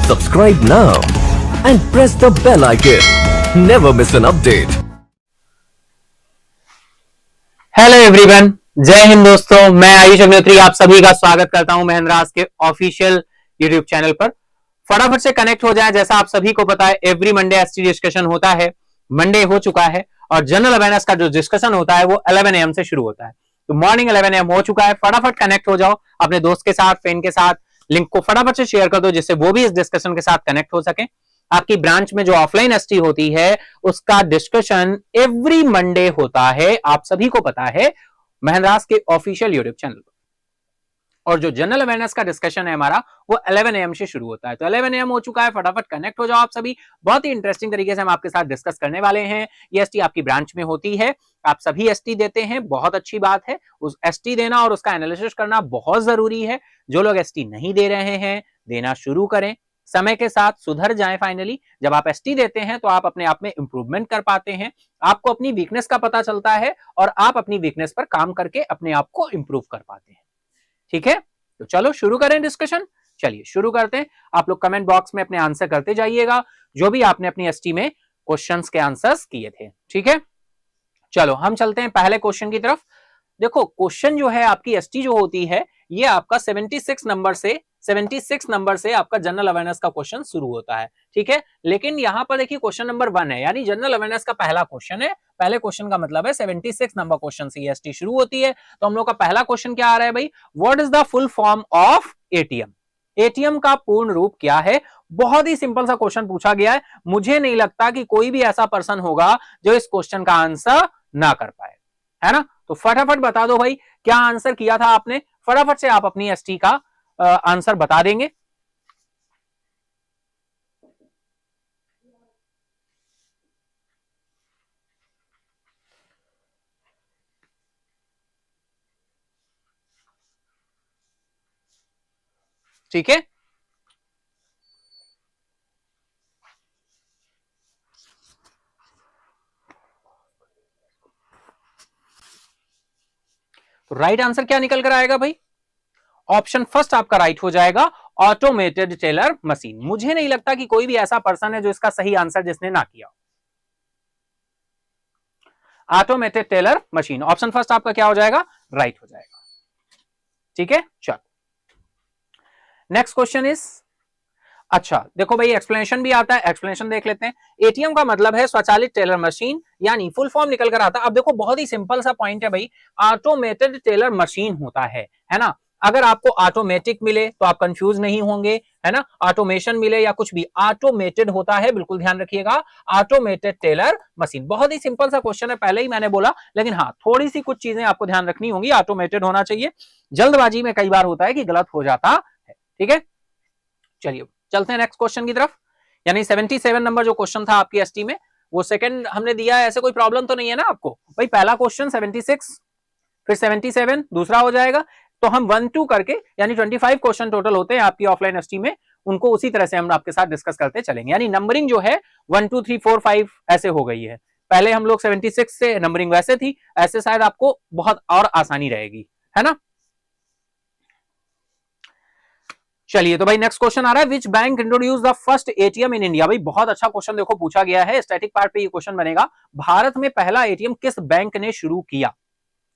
Subscribe now and press the bell icon. Never miss an update. Hello everyone, जय हिंद दोस्तों। मैं आयुष अग्निहोत्री आप सभी का स्वागत करता हूं महेंद्रास के ऑफिशियल यूट्यूब चैनल पर। फटाफट से कनेक्ट हो जाए। जैसा आप सभी को पता है, एवरी मंडे एसटी डिस्कशन होता है। मंडे हो चुका है और जनरल अवेयरनेस का जो डिस्कशन होता है वो 11 AM से शुरू होता है। तो मॉर्निंग 11 AM हो चुका है। फटाफट कनेक्ट हो जाओ अपने दोस्त के साथ, फ्रेंड के साथ। लिंक को फटाफट से शेयर कर दो जिससे वो भी इस डिस्कशन के साथ कनेक्ट हो सके। आपकी ब्रांच में जो ऑफलाइन एसटी होती है उसका डिस्कशन एवरी मंडे होता है, आप सभी को पता है, महेंद्रास के ऑफिशियल यूट्यूब चैनल पर। और जो जनरल अवेयरनेस का डिस्कशन है हमारा वो 11 AM से शुरू होता है। तो 11 AM हो चुका है, फटाफट कनेक्ट हो जाओ आप सभी। बहुत ही इंटरेस्टिंग तरीके से हम आपके साथ डिस्कस करने वाले हैं। ये एसटी आपकी ब्रांच में होती है, आप सभी एसटी देते हैं, बहुत अच्छी बात है। उस एसटी देना और उसका एनालिसिस करना बहुत जरूरी है। जो लोग एसटी नहीं दे रहे हैं, देना शुरू करें। समय के साथ सुधर जाएं। फाइनली जब आप एसटी देते हैं तो आप अपने आप में इंप्रूवमेंट कर पाते हैं, आपको अपनी वीकनेस का पता चलता है और आप अपनी वीकनेस पर काम करके अपने आप को इंप्रूव कर पाते हैं। ठीक है, तो चलो शुरू करें डिस्कशन। चलिए शुरू करते हैं। आप लोग कमेंट बॉक्स में अपने आंसर करते जाइएगा जो भी आपने अपनी एसटी में क्वेश्चंस के आंसर्स किए थे। ठीक है, चलो हम चलते हैं पहले क्वेश्चन की तरफ। देखो, क्वेश्चन जो है आपकी एसटी जो होती है ये आपका 76 नंबर से आपका जनरल अवेयरनेस का क्वेश्चन शुरू होता है। ठीक है, लेकिन यहां पर देखिए क्वेश्चन नंबर 1 है, यानी जनरल अवेयरनेस का पहला क्वेश्चन है। पहले क्वेश्चन का मतलब है 76 नंबर क्वेश्चन से एसटी शुरू होती है। तो हम लोग का पहला क्वेश्चन क्या आ रहा है भाई? What is the full form of ATM? ATM का पूर्ण रूप क्या है? बहुत ही सिंपल सा क्वेश्चन पूछा गया है। मुझे नहीं लगता कि कोई भी ऐसा पर्सन होगा जो इस क्वेश्चन का आंसर ना कर पाए, है ना? तो फटाफट बता दो भाई, क्या आंसर किया था आपने? फटाफट से आप अपनी एसटी का आंसर बता देंगे। ठीक है, तो राइट आंसर क्या निकल कर आएगा भाई? ऑप्शन फर्स्ट आपका राइट हो जाएगा, ऑटोमेटेड टेलर मशीन। मुझे नहीं लगता कि कोई भी ऐसा पर्सन है जो इसका सही आंसर जिसने ना किया। Automated teller machine, option first आपका क्या हो जाएगा? राइट हो जाएगा। ठीक है, चलो नेक्स्ट क्वेश्चन इज, अच्छा देखो भाई एक्सप्लेनेशन भी आता है, एक्सप्लेनेशन देख लेते हैं। एटीएम का मतलब है स्वचालित टेलर मशीन, यानी फुल फॉर्म निकल कर आता है। अब देखो बहुत ही सिंपल सा पॉइंट है भाई, ऑटोमेटेड टेलर मशीन होता है ना? अगर आपको ऑटोमेटिक मिले तो आप कंफ्यूज नहीं होंगे, है ना? ऑटोमेशन मिले या कुछ भी, ऑटोमेटेड होता है, बिल्कुल ध्यान रखिएगा। ऑटोमेटेड टेलर मशीन, बहुत ही सिंपल सा क्वेश्चन है, पहले ही मैंने बोला, लेकिन हाँ थोड़ी सी कुछ चीजें आपको ध्यान रखनी होंगी। ऑटोमेटेड होना चाहिए, जल्दबाजी में कई बार होता है कि गलत हो जाता है। ठीक है, चलिए चलते हैं नेक्स्ट क्वेश्चन की तरफ। यानी 77 नंबर जो क्वेश्चन था आपकी एसटी में वो सेकंड हमने दिया है, ऐसे कोई प्रॉब्लम तो नहीं है ना आपको? भाई पहला क्वेश्चन 76, फिर 77 दूसरा हो जाएगा। तो हम 1 2 करके, यानी 25 क्वेश्चन टोटल होते हैं आपकी ऑफलाइन एसटी में, उनको उसी तरह से हम आपके साथ डिस्कस करते चलेंगे। यानी नंबरिंग जो है 1 2 3 4 5 ऐसे हो गई है। पहले हम लोग 76 से नंबरिंग वैसे थी, ऐसे शायद आपको बहुत और आसानी रहेगी, है ना? चलिए तो भाई नेक्स्ट क्वेश्चन आ रहा है, which bank introduce the first ATM in India? भाई बहुत अच्छा क्वेश्चन देखो पूछा गया है, स्टैटिक पार्ट पे ये क्वेश्चन बनेगा। भारत में पहला एटीएम किस बैंक ने शुरू किया?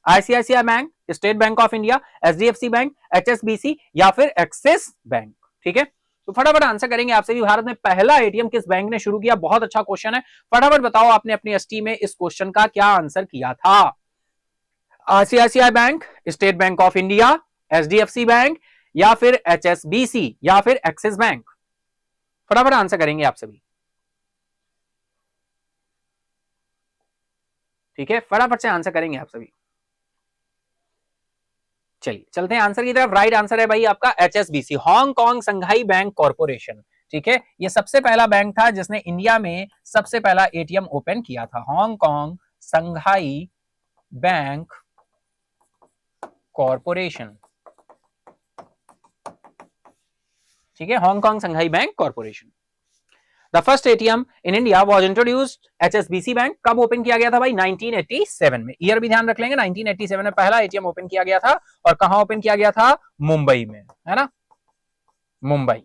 ICICI bank, state bank of India, HDFC bank, HSBC या फिर एक्सिस बैंक? ठीक है, तो फटाफट आंसर करेंगे आपसे भी, भारत में पहला एटीएम किस बैंक ने शुरू किया? बहुत अच्छा क्वेश्चन है, फटाफट बताओ आपने अपनी एसटी में इस क्वेश्चन का क्या आंसर किया था? ICICI bank, state bank of India, HDFC bank या फिर एचएसबीसी या फिर एक्सिस बैंक? फटाफट आंसर करेंगे आप सभी। ठीक है, फटाफट से आंसर करेंगे आप सभी। चलिए चलते हैं आंसर की तरफ। राइट आंसर है भाई आपका एचएसबीसी, हांगकांग संघाई बैंक कॉर्पोरेशन। ठीक है, ये सबसे पहला बैंक था जिसने इंडिया में सबसे पहला एटीएम ओपन किया था, हांगकांग संघाई बैंक कॉर्पोरेशन। ठीक है, Hong Kong Shanghai bank corporation. The first ATM in India was introduced, HSBC bank कब ओपन किया गया था भाई? 1987 में। ईयर भी ध्यान रख लेंगे, 1987 में पहला एटीएम ओपन किया गया था। और कहां ओपन किया गया था? मुंबई में, है ना? मुंबई।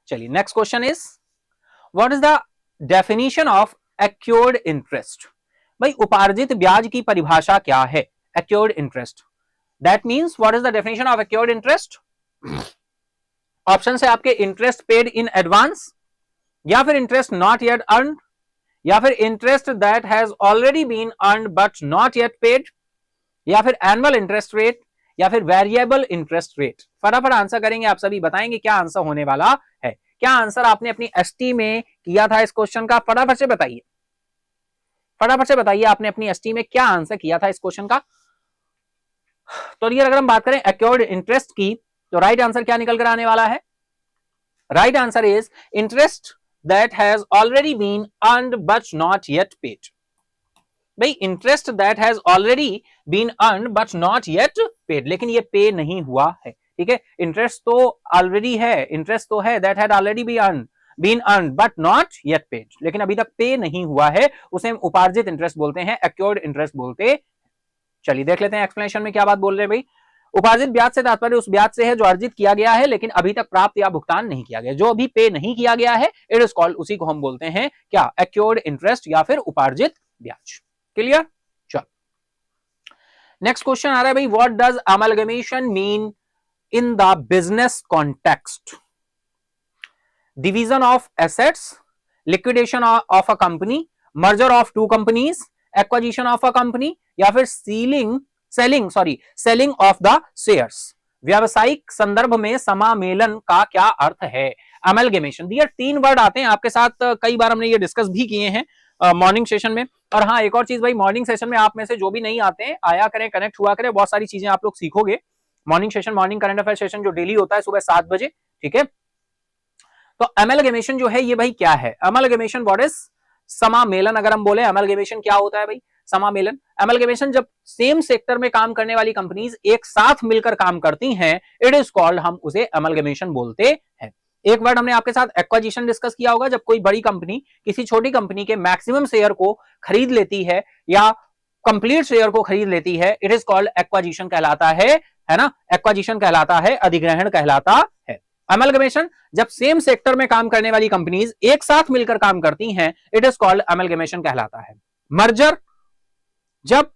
चलिए next question is what is the definition of accrued interest. भाई उपार्जित ब्याज की परिभाषा क्या है? Accrued interest, that means what is the definition of accrued interest? Option है आपके इंटरेस्ट पेड इन एडवांस, या फिर इंटरेस्ट नॉट येट अर्न, या फिर interest that has already been earn but not yet paid, या फिर एनुअल इंटरेस्ट रेट, या फिर वेरिएबल इंटरेस्ट रेट। फटाफट आंसर करेंगे, आप सभी बताएंगे क्या आंसर होने वाला है। क्या आंसर आपने अपनी एसटी में किया था इस क्वेश्चन का? फटाफट से बताइए, फटाफट से बताइए आपने अपनी एसटी में क्या आंसर किया था इस क्वेश्चन का। तो अगर हम बात करें एक्योर्ड इंटरेस्ट की, तो राइट आंसर क्या निकल कर आने वाला है? Right answer is interest that has already been earned but not yet paid. भाई interest that has already been earned but not yet paid, लेकिन ये पे नहीं हुआ है। ठीक है, इंटरेस्ट तो ऑलरेडी है, इंटरेस्ट तो है, that had already been earned but not yet paid, लेकिन अभी तक पे नहीं हुआ है, उसे हम उपार्जित इंटरेस्ट बोलते हैं, एक्योर्ड इंटरेस्ट बोलते। चलिए देख लेते हैं एक्सप्लेनेशन में क्या बात बोल रहे हैं। भाई उपार्जित ब्याज से तात्पर्य उस ब्याज से है जो अर्जित किया गया है लेकिन अभी तक प्राप्त या भुगतान नहीं किया गया, जो अभी पे नहीं किया गया है, इट इज कॉल्ड, उसी को हम बोलते हैं क्या? एक्योर्ड इंटरेस्ट या फिर उपार्जित ब्याज। क्लियर? चलो नेक्स्ट क्वेश्चन आ रहा है भाई, what does amalgamation mean in the business context? Division of assets, liquidation of a company, merger of two companies, acquisition of a company, या फिर सेलिंग ऑफ द शेयर्स। व्यावसायिक संदर्भ में समामेलन का क्या अर्थ है? अमलगमेशन, ये तीन वर्ड आते हैं आपके साथ, कई बार हमने ये डिस्कस भी किए हैं मॉर्निंग सेशन में। और हाँ एक और चीज भाई, मॉर्निंग सेशन में आप में से जो भी नहीं आते हैं आया करें, कनेक्ट हुआ करें, बहुत सारी चीजें आप लोग सीखोगे। Morning session, morning current affair session जो डेली होता है सुबह 7 बजे। ठीक है, तो अमलगमेशन जो है ये भाई क्या है? अमलगमेशन व्हाट इज समामेलन। अगर हम बोले अमलगमेशन क्या होता है भाई? समामेलन, अमलगमेशन जब सेम सेक्टर में काम करने वाली कंपनीज एक साथ मिलकर काम करती हैं, इट इज कॉल्ड, हम उसे अमलगमेशन बोलते हैं। एक वर्ड हमने आपके साथ एक्वाजिशन डिस्कस किया होगा, जब कोई बड़ी कंपनी किसी छोटी कंपनी के मैक्सिमम शेयर को खरीद लेती है या कंप्लीट शेयर को खरीद लेती है, इट इज कॉल्ड एक्वाजिशन कहलाता है ना? एक्वाजिशन कहलाता है, अधिग्रहण कहलाता है। अमलगमेशन जब सेम सेक्टर में काम करने वाली कंपनीज एक साथ मिलकर काम करती हैं, इट इज कॉल्ड अमलगमेशन कहलाता है। मर्जर, जब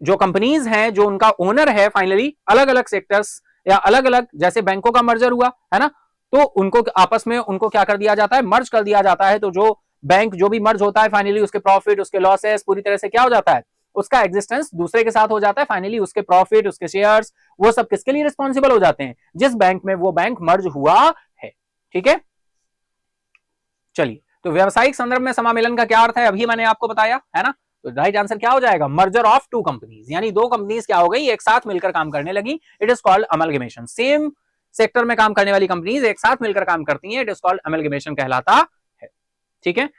जो कंपनीज हैं, जो उनका ओनर है फाइनली अलग अलग सेक्टर्स या अलग अलग, जैसे बैंकों का मर्जर हुआ है ना, तो उनको आपस में उनको क्या कर दिया जाता है? मर्ज कर दिया जाता है। तो जो बैंक जो भी मर्ज होता है फाइनली उसके प्रॉफिट, उसके लॉसेस, पूरी तरह से क्या हो जाता है? उसका एग्जिस्टेंस दूसरे के साथ हो जाता है। फाइनली उसके प्रॉफिट, उसके शेयर्स, वो सब किसके लिए रिस्पॉन्सिबल हो जाते हैं? जिस बैंक में वो बैंक मर्ज हुआ है। ठीक है, चलिए तो व्यावसायिक संदर्भ में समामेलन का क्या अर्थ है अभी मैंने आपको बताया है ना। तो राइट आंसर क्या हो जाएगा? मर्जर ऑफ टू कंपनीज, यानी दो कंपनीज क्या हो गई? एक साथ मिलकर काम करने लगी, it is called amalgamation. Same sector में काम करने वाली कंपनीज एक साथ मिलकर काम करती हैं, इट इज कॉल्ड अमलगमेशन कहलाता है। ठीक है,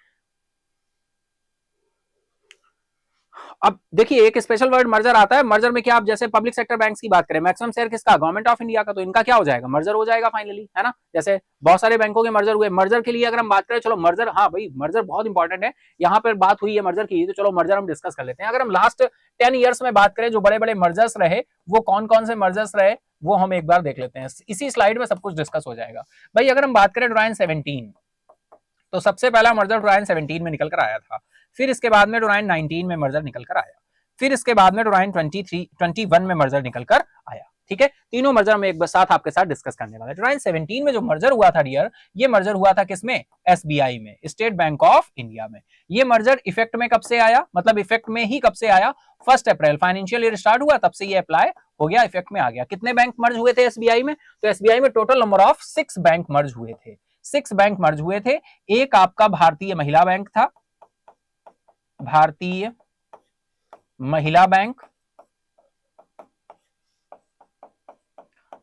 अब देखिए एक स्पेशल वर्ड मर्जर आता है। मर्जर में क्या, आप जैसे पब्लिक सेक्टर बैंक्स की बात करें, मैक्सिमम शेयर किसका? गवर्नमेंट ऑफ इंडिया का, तो इनका क्या हो जाएगा? मर्जर हो जाएगा फाइनली, है ना। जैसे बहुत सारे बैंकों के मर्जर हुए। मर्जर के लिए अगर हम बात करें, चलो मर्जर, हाँ भाई मर्जर बहुत इंपॉर्टेंट है, यहाँ पर बात हुई है मर्जर की, तो चलो मर्जर हम डिस्कस कर लेते हैं। अगर हम लास्ट 10 ईयर्स में बात करें जो बड़े बड़े मर्जर्स रहे, वो कौन कौन से मर्जर्स रहे वो हम एक बार देख लेते हैं। इसी स्लाइड में सब कुछ डिस्कस हो जाएगा भाई। अगर हम बात करें 2017, तो सबसे पहला मर्जर 2017 में निकल कर आया था। फिर इसके बाद में 2019 में मर्जर निकल कर आया। फिर इसके बाद में 2021 में मर्जर निकल कर आया। ठीक है, तीनों मर्जर में एक साथ आपके साथ डिस्कस करने वाला है। 2017 में जो मर्जर हुआ था डियर, ये मर्जर हुआ था किसमें? एसबीआई में, स्टेट बैंक ऑफ इंडिया में। ये मर्जर इफेक्ट में कब से आया? मतलब इफेक्ट में ही कब से आया? 1 अप्रैल, फाइनेंशियल ईयर स्टार्ट हुआ तब से ये अप्लाई हो गया, इफेक्ट में आ गया। कितने बैंक मर्ज हुए थे एसबीआई में? तो एसबीआई में टोटल नंबर ऑफ 6 बैंक मर्ज हुए थे। 6 बैंक मर्ज हुए थे। एक आपका भारतीय महिला बैंक था, भारतीय महिला बैंक,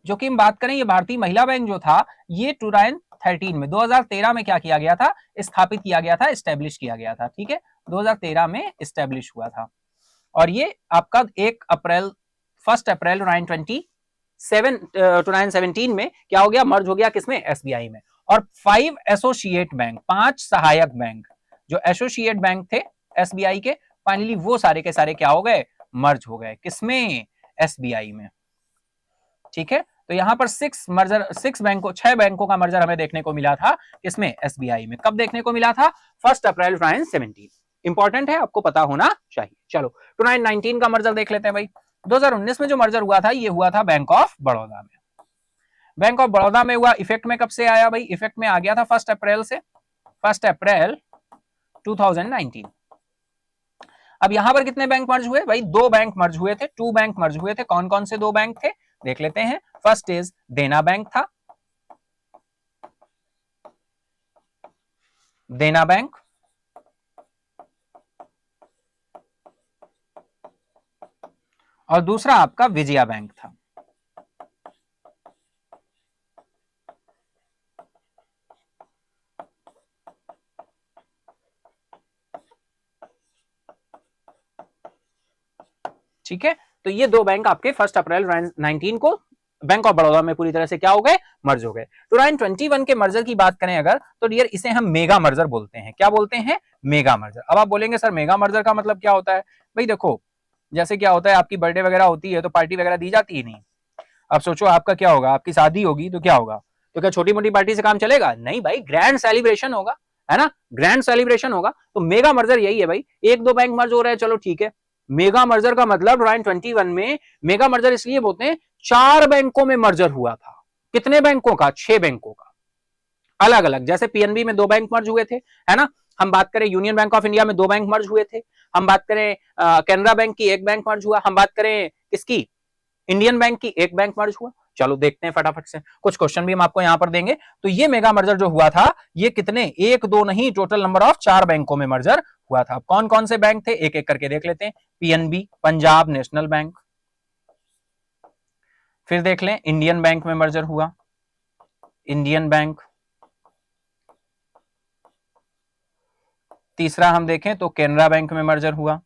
जो कि हम बात करें, ये भारतीय महिला बैंक जो था, ये 2013 में 2013 में क्या किया गया था? स्थापित किया गया था, एस्टेब्लिश किया गया था। ठीक है, 2013 में एस्टेब्लिश हुआ था। और ये आपका 1 अप्रैल 2017 में क्या हो गया? मर्ज हो गया किसमें? एसबीआई में। और 5 एसोसिएट बैंक, 5 सहायक बैंक जो एसोसिएट बैंक थे एसबीआई के, फाइनली वो सारे के सारे क्या हो गए? मर्ज हो गए। किसमें? एसबीआई में। ठीक है, तो यहां पर 6 बैंकों का मर्जर हमें देखने को मिला था, इसमें एसबीआई में। कब देखने को मिला था? 1 अप्रैल 2017। इंपॉर्टेंट है, आपको पता होना चाहिए। चलो 2019 का मर्जर देख लेते हैं भाई। 2019 में जो मर्जर हुआ था, ये हुआ था बैंक ऑफ बड़ौदा में। बैंक ऑफ बड़ौदा में हुआ, इफेक्ट में कब से आया भाई? इफेक्ट में आ गया था 1 अप्रैल से, 1 अप्रैल 2019। अब यहां पर कितने बैंक मर्ज हुए भाई? 2 बैंक मर्ज हुए थे, 2 बैंक मर्ज हुए थे। कौन कौन से 2 बैंक थे देख लेते हैं। फर्स्ट इज देना बैंक था, देना बैंक, और दूसरा आपका विजया बैंक था। ठीक है, तो ये 2 बैंक आपके 1 अप्रैल 2019 को बैंक ऑफ बड़ौदा में पूरी तरह से क्या हो गए? मर्ज हो गए। 2021 के मर्जर की बात करें अगर, तो डियर इसे हम मेगा मर्जर बोलते हैं। क्या बोलते हैं? Mega merger. अब आप बोलेंगे सर मेगा मर्जर का मतलब क्या होता है? भाई देखो, जैसे क्या होता है, आपकी बर्थडे वगैरह होती है तो पार्टी वगैरह दी जाती है नहीं। अब सोचो आपका क्या होगा, आपकी शादी होगी तो क्या होगा? तो क्या छोटी मोटी पार्टी से काम चलेगा? नहीं भाई, ग्रैंड सेलिब्रेशन होगा, है ना, ग्रैंड सेलिब्रेशन होगा। तो मेगा मर्जर यही है भाई। 1-2 बैंक मर्ज हो रहे हैं, चलो ठीक है। मेगा मर्जर का मतलब 2021 में मेगा मर्जर इसलिए बोलते हैं, 4 बैंकों में मर्जर हुआ था। कितने बैंकों का? 6 बैंकों का, अलग अलग। जैसे पीएनबी में 2 बैंक मर्ज हुए थे, है ना। हम बात करें यूनियन बैंक ऑफ इंडिया में 2 बैंक मर्ज हुए थे। हम बात करें कैनरा बैंक की 1 बैंक मर्ज हुआ। हम बात करें किसकी? इंडियन बैंक की 1 बैंक मर्ज हुआ। चलो देखते हैं फटाफट से, कुछ क्वेश्चन भी हम आपको यहां पर देंगे। तो ये मेगा मर्जर जो हुआ था, ये कितने? 1-2 नहीं, टोटल नंबर ऑफ 4 बैंकों में मर्जर हुआ था। कौन कौन से बैंक थे एक एक करके देख लेते हैं। PNB, Punjab national bank. फिर देख लें इंडियन बैंक में मर्जर हुआ, इंडियन बैंक। तीसरा हम देखें तो कैनरा बैंक में मर्जर हुआ।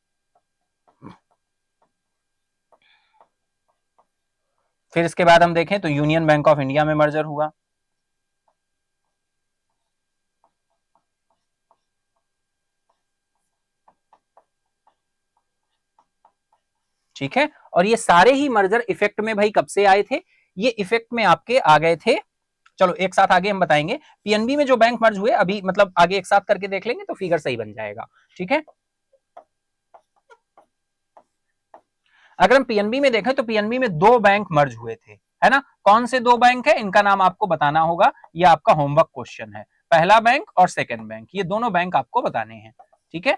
फिर इसके बाद हम देखें तो यूनियन बैंक ऑफ इंडिया में मर्जर हुआ। ठीक है, और ये सारे ही मर्जर इफेक्ट में भाई कब से आए थे? ये इफेक्ट में आपके आ गए थे, चलो एक साथ आगे हम बताएंगे। पीएनबी में जो बैंक मर्ज हुए अभी, मतलब आगे एक साथ करके देख लेंगे तो फिगर सही बन जाएगा। ठीक है, अगर हम पीएनबी में देखें तो पीएनबी में 2 बैंक मर्ज हुए थे, है ना। कौन से 2 बैंक है, इनका नाम आपको बताना होगा, ये आपका होमवर्क क्वेश्चन है। पहला बैंक और सेकंड बैंक, ये दोनों बैंक आपको बताने हैं। ठीक है,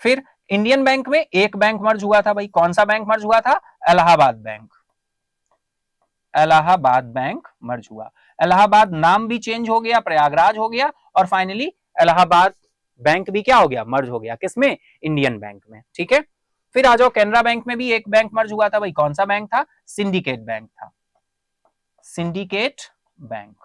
फिर इंडियन बैंक में 1 बैंक मर्ज हुआ था भाई। कौन सा बैंक मर्ज हुआ था? इलाहाबाद बैंक। इलाहाबाद बैंक मर्ज हुआ। इलाहाबाद नाम भी चेंज हो गया, प्रयागराज हो गया, और फाइनली इलाहाबाद बैंक भी क्या हो गया? मर्ज हो गया। किसमें? इंडियन बैंक में। ठीक है, फिर आ जाओ कैनरा बैंक में भी 1 बैंक मर्ज हुआ था भाई। कौन सा बैंक था? सिंडिकेट बैंक था, सिंडिकेट बैंक।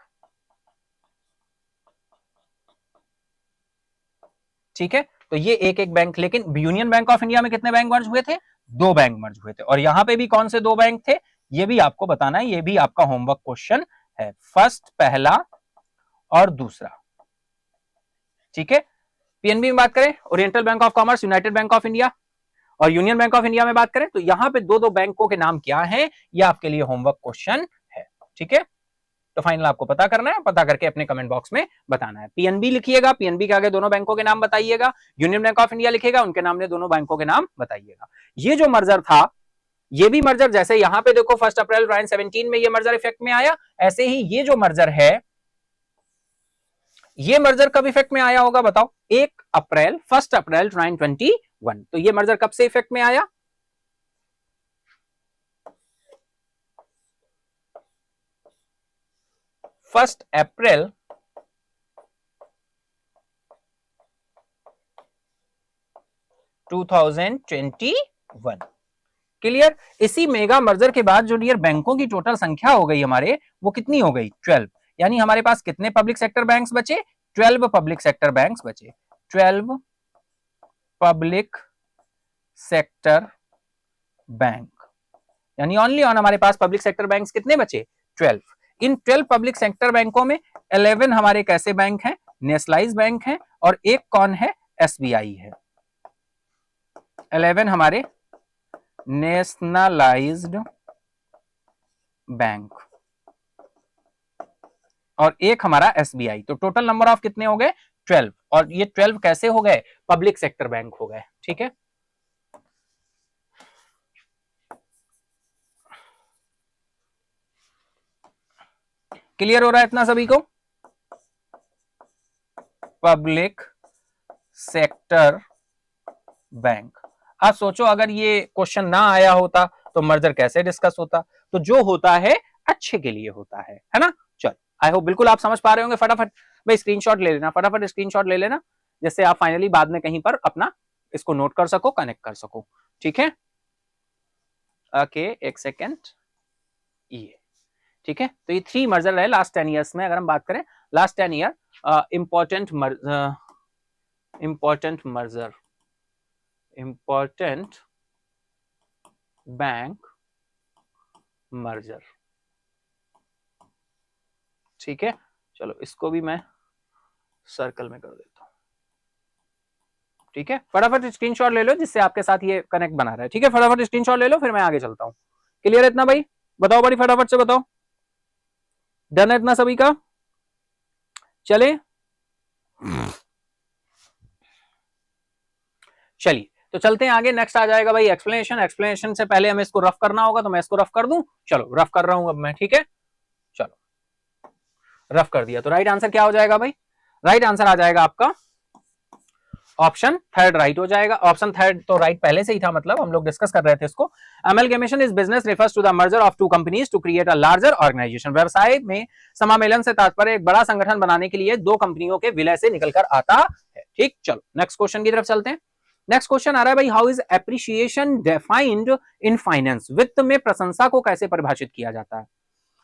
ठीक है, तो ये एक एक बैंक। लेकिन यूनियन बैंक ऑफ इंडिया में कितने बैंक मर्ज हुए थे? 2 बैंक मर्ज हुए थे। और यहां पे भी कौन से 2 बैंक थे, ये भी आपको बताना है, ये भी आपका होमवर्क क्वेश्चन है। फर्स्ट पहला और दूसरा। ठीक है, पीएनबी में बात करें oriental bank of commerce, United bank of India, और यूनियन बैंक ऑफ इंडिया में बात करें तो यहां पे 2-2 बैंकों के नाम क्या हैं, ये आपके लिए होमवर्क क्वेश्चन है। ठीक है, तो फाइनल आपको पता करना है, पता करके अपने कमेंट बॉक्स में बताना है। पीएनबी लिखिएगा, पीएनबी के आगे दोनों बैंकों के नाम बताइएगा। यूनियन बैंक ऑफ इंडिया लिखेगा, उनके नाम ने दोनों बैंकों के नाम बताइएगा। ये जो मर्जर था, ये भी मर्जर जैसे यहां पे देखो 1 अप्रैल 2017 में ये मर्जर इफेक्ट में आया, ऐसे ही ये जो मर्जर है, ये मर्जर कब इफेक्ट में आया होगा बताओ? 1 अप्रैल 1 अप्रैल 2021। तो ये मर्जर कब से इफेक्ट में आया? First April 2021। क्लियर? इसी मेगा मर्जर के बाद जो डियर बैंकों की टोटल संख्या हो गई हमारे, वो कितनी हो गई? 12। यानी हमारे पास कितने पब्लिक सेक्टर बैंक्स बचे? 12 पब्लिक सेक्टर बैंक्स बचे। 12 पब्लिक सेक्टर बैंक, यानी ओनली ऑन हमारे पास पब्लिक सेक्टर बैंक्स कितने बचे? 12। इन 12 पब्लिक सेक्टर बैंकों में 11 हमारे कैसे बैंक हैं? नेशनलाइज बैंक हैं, और एक कौन है? एसबीआई है। 11 हमारे नेशनलाइज्ड बैंक और एक हमारा एसबीआई। तो टोटल नंबर ऑफ कितने हो गए? 12। और ये 12 कैसे हो गए? पब्लिक सेक्टर बैंक हो गए। ठीक है, क्लियर हो रहा है इतना सभी को? Public sector bank. आप सोचो अगर ये क्वेश्चन ना आया होता तो मर्जर कैसे डिस्कस होता? तो जो होता है अच्छे के लिए होता है ना। चलो, आई होप बिल्कुल आप समझ पा रहे होंगे। फटाफट भाई स्क्रीनशॉट ले लेना, फटाफट स्क्रीनशॉट ले लेना, जिससे आप फाइनली बाद में कहीं पर अपना इसको नोट कर सको, कनेक्ट कर सको। ठीक है, ओके, एक सेकेंड। ये ठीक है, तो ये 3 मर्जर रहे लास्ट 10 ईयर्स में। अगर हम बात करें last 10 year important merger, important bank merger. ठीक है, चलो इसको भी मैं सर्कल में कर देता हूं। ठीक है, फटाफट स्क्रीनशॉट ले लो जिससे आपके साथ ये कनेक्ट बना रहा है। ठीक है, फटाफट स्क्रीनशॉट ले लो, फिर मैं आगे चलता हूं। क्लियर है इतना भाई? बताओ बड़ी फटाफट से बताओ, डन है इतना सभी का? चले, चलिए तो चलते हैं आगे। नेक्स्ट आ जाएगा भाई एक्सप्लेनेशन। एक्सप्लेनेशन से पहले हमें इसको रफ करना होगा, तो मैं इसको रफ कर दूं। चलो रफ कर रहा हूं अब मैं। ठीक है, चलो रफ कर दिया। तो राइट आंसर क्या हो जाएगा भाई? राइट आंसर आ जाएगा आपका ऑप्शन थर्ड राइट हो जाएगा। ऑप्शन थर्ड तो राइट पहले से ही था, मतलब हम लोग डिस्कस कर रहे थे इसको। Amalgamation is business refers to the merger of two companies to create a larger organisation. व्यवसाय में समामेलन से तात्पर्य एक बड़ा संगठन बनाने के लिए दो कंपनियों के विलय से निकलकर आता है। ठीक, चलो नेक्स्ट क्वेश्चन की तरफ चलते हैं। नेक्स्ट क्वेश्चन आ रहा है भाई, how is appreciation defined in finance? वित्त में प्रशंसा को कैसे परिभाषित किया जाता है?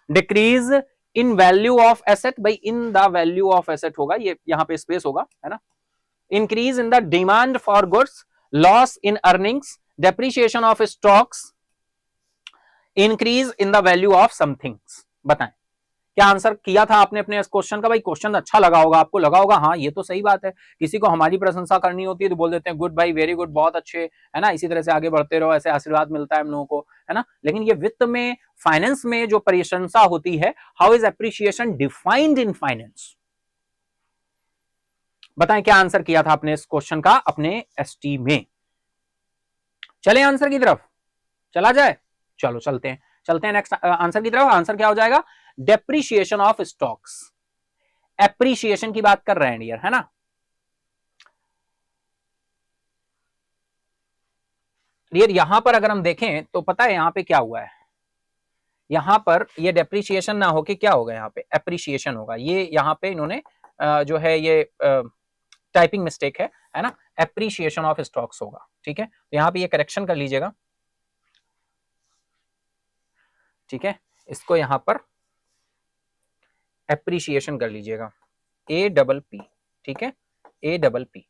Decrease in value of asset, भाई in the value of asset होगा, ये यहां पे स्पेस होगा, है ना। Increase in the demand for goods, loss in earnings, depreciation of stocks, increase in the value of somethings. बताएं क्या आंसर किया था आपने अपने इस क्वेश्चन का? भाई क्वेश्चन अच्छा लगा होगा आपको, लगा होगा हाँ ये तो सही बात है। किसी को हमारी प्रशंसा करनी होती है तो बोल देते हैं गुड भाई, वेरी गुड, बहुत अच्छे, है ना, इसी तरह से आगे बढ़ते रहो, ऐसे आशीर्वाद मिलता है हम लोगों को, है ना। लेकिन ये वित्त में, फाइनेंस में जो प्रशंसा होती है, how is appreciation defined in finance? बताएं क्या आंसर किया था आपने इस क्वेश्चन का अपने एसटी में? चले आंसर की तरफ, चला जाए, चलो चलते हैं नेक्स्ट आंसर की तरफ। आंसर क्या हो जाएगा? Depreciation of stocks. एप्रिसिएशन की बात कर रहे हैं डियर, है ना। डियर यहां पर अगर हम देखें तो पता है यहां पे क्या हुआ है? यहां पर ये डेप्रिसिएशन ना होके क्या होगा? यहां पे एप्रिसिएशन होगा। ये यहां पे इन्होंने जो है ये टाइपिंग मिस्टेक है ना। एप्रिसिएशन ऑफ स्टॉक्स होगा। ठीक है, तो यहां पे ये करेक्शन कर लीजिएगा। ठीक है, इसको यहां पर एप्रिसिएशन कर लीजिएगा, A-double-P। ठीक है, A-double-P,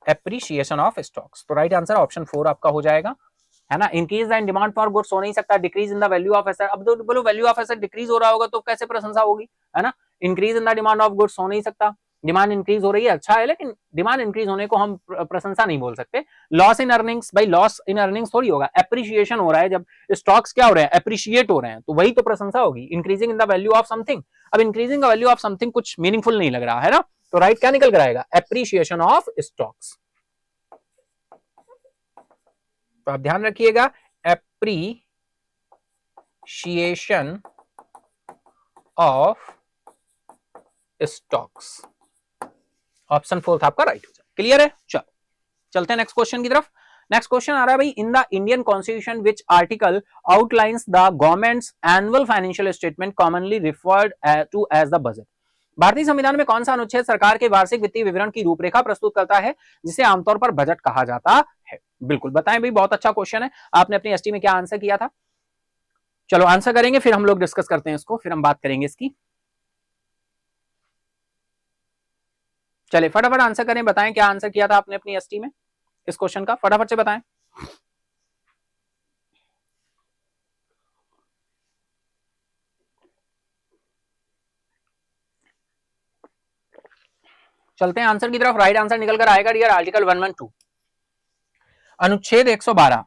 एप्रिसिएशन ऑफ स्टॉक्स। तो राइट आंसर ऑप्शन 4 आपका हो जाएगा, है ना। Increase in demand for goods हो नहीं सकता, decrease in the value of asset. अब तो बोलो वैल्यू ऑफ एसेट डिक्रीज हो रहा होगा तो कैसे प्रशंसा होगी, है ना। Increase in the demand of goods हो नहीं सकता, डिमांड इंक्रीज हो रही है, अच्छा है, लेकिन डिमांड इंक्रीज होने को हम प्रशंसा नहीं बोल सकते। लॉस इन अर्निंग्स, भाई लॉस इन अर्निंग्स थोड़ी होगा, एप्रिसिएशन हो रहा है। जब स्टॉक्स क्या हो रहे हैं? एप्रिशिएट हो रहे हैं, तो वही तो प्रशंसा होगी। Increasing in the value of something, अब increasing the value of something कुछ मीनिंगफुल नहीं लग रहा है ना। तो राइट क्या निकल कर आएगा? Appreciation of stocks. तो आप ध्यान रखिएगा, एप्रिसिएशन ऑफ स्टॉक्स, ऑप्शन 4 आपका राइट हो जाए। क्लियर है? चलो चलते हैं नेक्स्ट क्वेश्चन की तरफ। नेक्स्ट क्वेश्चन आ रहा है भाई, in the Indian constitution which article outlines the government's annual financial statement commonly referred to as the budget? भारतीय संविधान में कौन सा अनुच्छेद सरकार के वार्षिक वित्तीय विवरण की रूपरेखा प्रस्तुत करता है जिसे आमतौर पर बजट कहा जाता है? बिल्कुल बताएं भाई, बहुत अच्छा क्वेश्चन है। आपने अपनी एसटी में क्या आंसर किया था? चलो आंसर करेंगे, फिर हम लोग डिस्कस करते हैं इसको, फिर हम बात करेंगे इसकी। चलिए फटाफट आंसर करें, बताएं क्या आंसर किया था आपने अपनी एसटी में इस क्वेश्चन का, फटाफट से बताएं। चलते हैं आंसर की तरफ। राइट आंसर निकल कर आएगा डियर आर्टिकल 112, अनुच्छेद 112।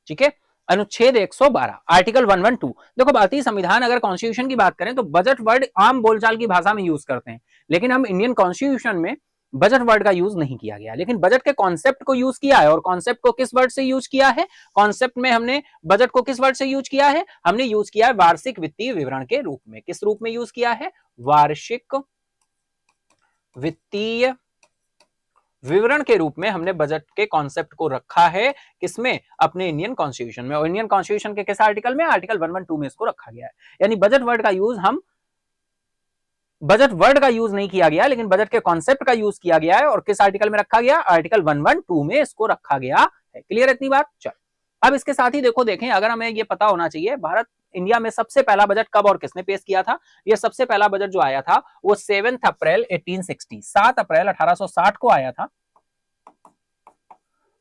ठीक है। अनुच्छेद 112 आर्टिकल 112। देखो भारतीय संविधान अगर कॉन्स्टिट्यूशन की बात करें तो बजट वर्ड आम बोलचाल की भाषा में यूज करते हैं, लेकिन हम इंडियन कॉन्स्टिट्यूशन में बजट वर्ड का यूज नहीं किया गया, लेकिन बजट के कॉन्सेप्ट को यूज किया है। और कॉन्सेप्ट को किस वर्ड से यूज किया है? कॉन्सेप्ट में हमने बजट को किस वर्ड से यूज किया है? हमने यूज किया है वार्षिक वित्तीय विवरण के रूप में। किस रूप में यूज किया है? वार्षिक वित्तीय विवरण के रूप में हमने बजट के कॉन्सेप्ट को रखा है। किसमें? अपने इंडियन कॉन्स्टिट्यूशन में। और इंडियन कॉन्स्टिट्यूशन के किस आर्टिकल में? आर्टिकल 112 में इसको रखा गया है। यानी बजट वर्ड का यूज बजट वर्ड का यूज नहीं किया गया, लेकिन बजट के कॉन्सेप्ट का यूज किया गया है। और किस आर्टिकल में रखा गया? आर्टिकल 112 में इसको रखा गया है। क्लियर इतनी बात? चल अब इसके साथ ही देखें, अगर हमें ये पता होना चाहिए भारत इंडिया में सबसे पहला बजट कब और किसने पेश किया था। ये सबसे पहला बजट जो आया था वो 7 अप्रैल 1860, 7 अप्रैल 1860 को आया था।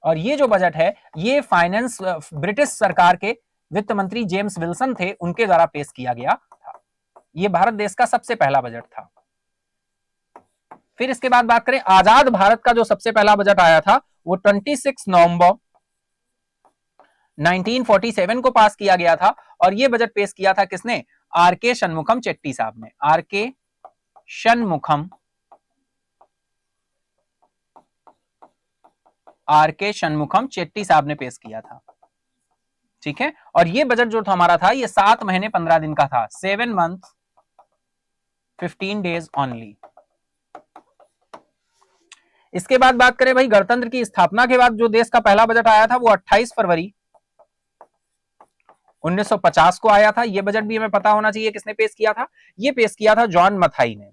और ये जो बजट है ये फाइनेंस ब्रिटिश सरकार के वित्त मंत्री जेम्स विल्सन थे, उनके द्वारा पेश किया गया था। ये भारत देश का सबसे पहला बजट था। फिर इसके बाद बात करें आजाद भारत का जो सबसे पहला बजट आया था वो 26 नवंबर 1947 को पास किया गया था। और ये बजट पेश किया था किसने? आर के शनमुखम चेट्टी साहब ने। आर के शनमुखम चेट्टी साहब ने पेश किया था। ठीक है। और ये बजट जो हमारा था ये 7 महीने 15 दिन का था। 7 मंथ 15 डेज ओनली। इसके बाद बात करें भाई गणतंत्र की स्थापना के बाद जो देश का पहला बजट आया था वो 28 फरवरी 1950 को आया था। यह बजट भी हमें पता होना चाहिए किसने पेश किया था। यह पेश किया था जॉन मथाई ने।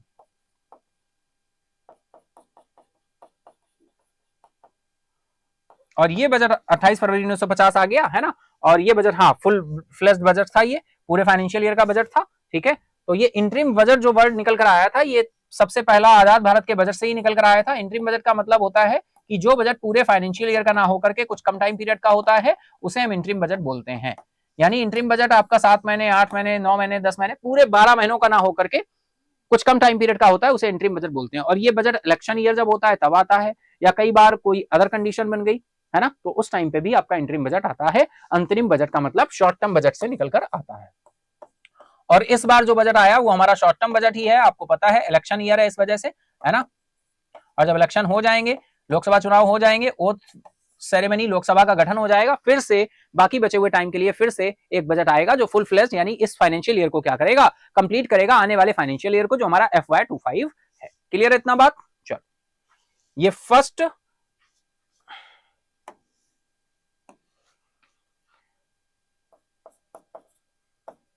और ये बजट 28 फरवरी 1950 आ गया है ना। और ये बजट हाँ फुल फ्लेज्ड बजट था, ये पूरे फाइनेंशियल ईयर का बजट था। ठीक है। तो ये इंटरिम बजट जो वर्ड निकल कर आया था ये सबसे पहला आजाद भारत के बजट से ही निकल कर आया था। इंटरिम बजट का मतलब होता है कि जो बजट पूरे फाइनेंशियल ईयर का ना होकर के कुछ कम टाइम पीरियड का होता है उसे हम इंटरिम बजट बोलते हैं। यानी इंटरिम बजट आपका 7 महीने 8 महीने 9 महीने 10 महीने पूरे 12 महीनों का ना होकर के कुछ कम टाइम पीरियड का होता है, उसे इंटरिम बजट बोलते हैं। और ये बजट इलेक्शन ईयर जब होता है तब आता है, या कई बार कोई अदर कंडीशन बन गई है ना, तो उस टाइम पे भी आपका इंटरिम बजट आता है। अंतरिम बजट का मतलब शॉर्ट टर्म बजट से निकलकर आता है। और इस बार जो बजट आया वो हमारा शॉर्ट टर्म बजट ही है। आपको पता है इलेक्शन ईयर है इस वजह से, है ना। और जब इलेक्शन हो जाएंगे, लोकसभा चुनाव हो जाएंगे, ओथ सेरेमनी लोकसभा का गठन हो जाएगा, फिर से बाकी बचे हुए टाइम के लिए फिर से एक बजट आएगा जो फुल फ्लेज यानी इस फाइनेंशियल ईयर को क्या करेगा? कंप्लीट करेगा, आने वाले फाइनेंशियल ईयर को, जो हमारा FY25 है। क्लियर है इतना बात? चलो ये फर्स्ट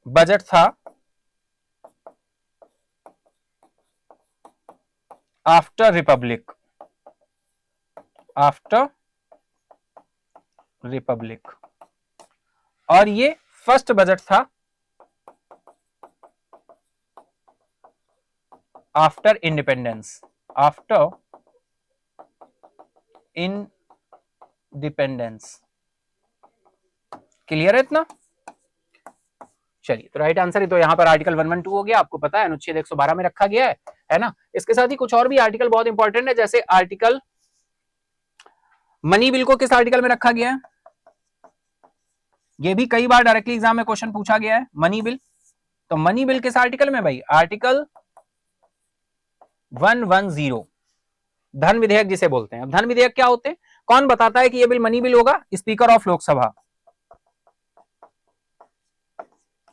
बजट था आफ्टर रिपब्लिक। और ये फर्स्ट बजट था आफ्टर इंडिपेंडेंस। क्लियर है इतना? चलिए तो राइट आंसर ही तो यहां पर आर्टिकल 112 हो गया। आपको पता है अनुच्छेद 112 में रखा गया है ना। इसके साथ ही कुछ और भी आर्टिकल बहुत इंपॉर्टेंट है, जैसे आर्टिकल मनी बिल को किस आर्टिकल में रखा गया है? ये भी कई बार डायरेक्टली एग्जाम में क्वेश्चन पूछा गया है। मनी बिल, तो मनी बिल किस आर्टिकल में भाई? आर्टिकल 110, धन विधेयक जिसे बोलते हैं। अब धन विधेयक क्या होते हैं? कौन बताता है कि ये बिल मनी बिल होगा? स्पीकर ऑफ लोकसभा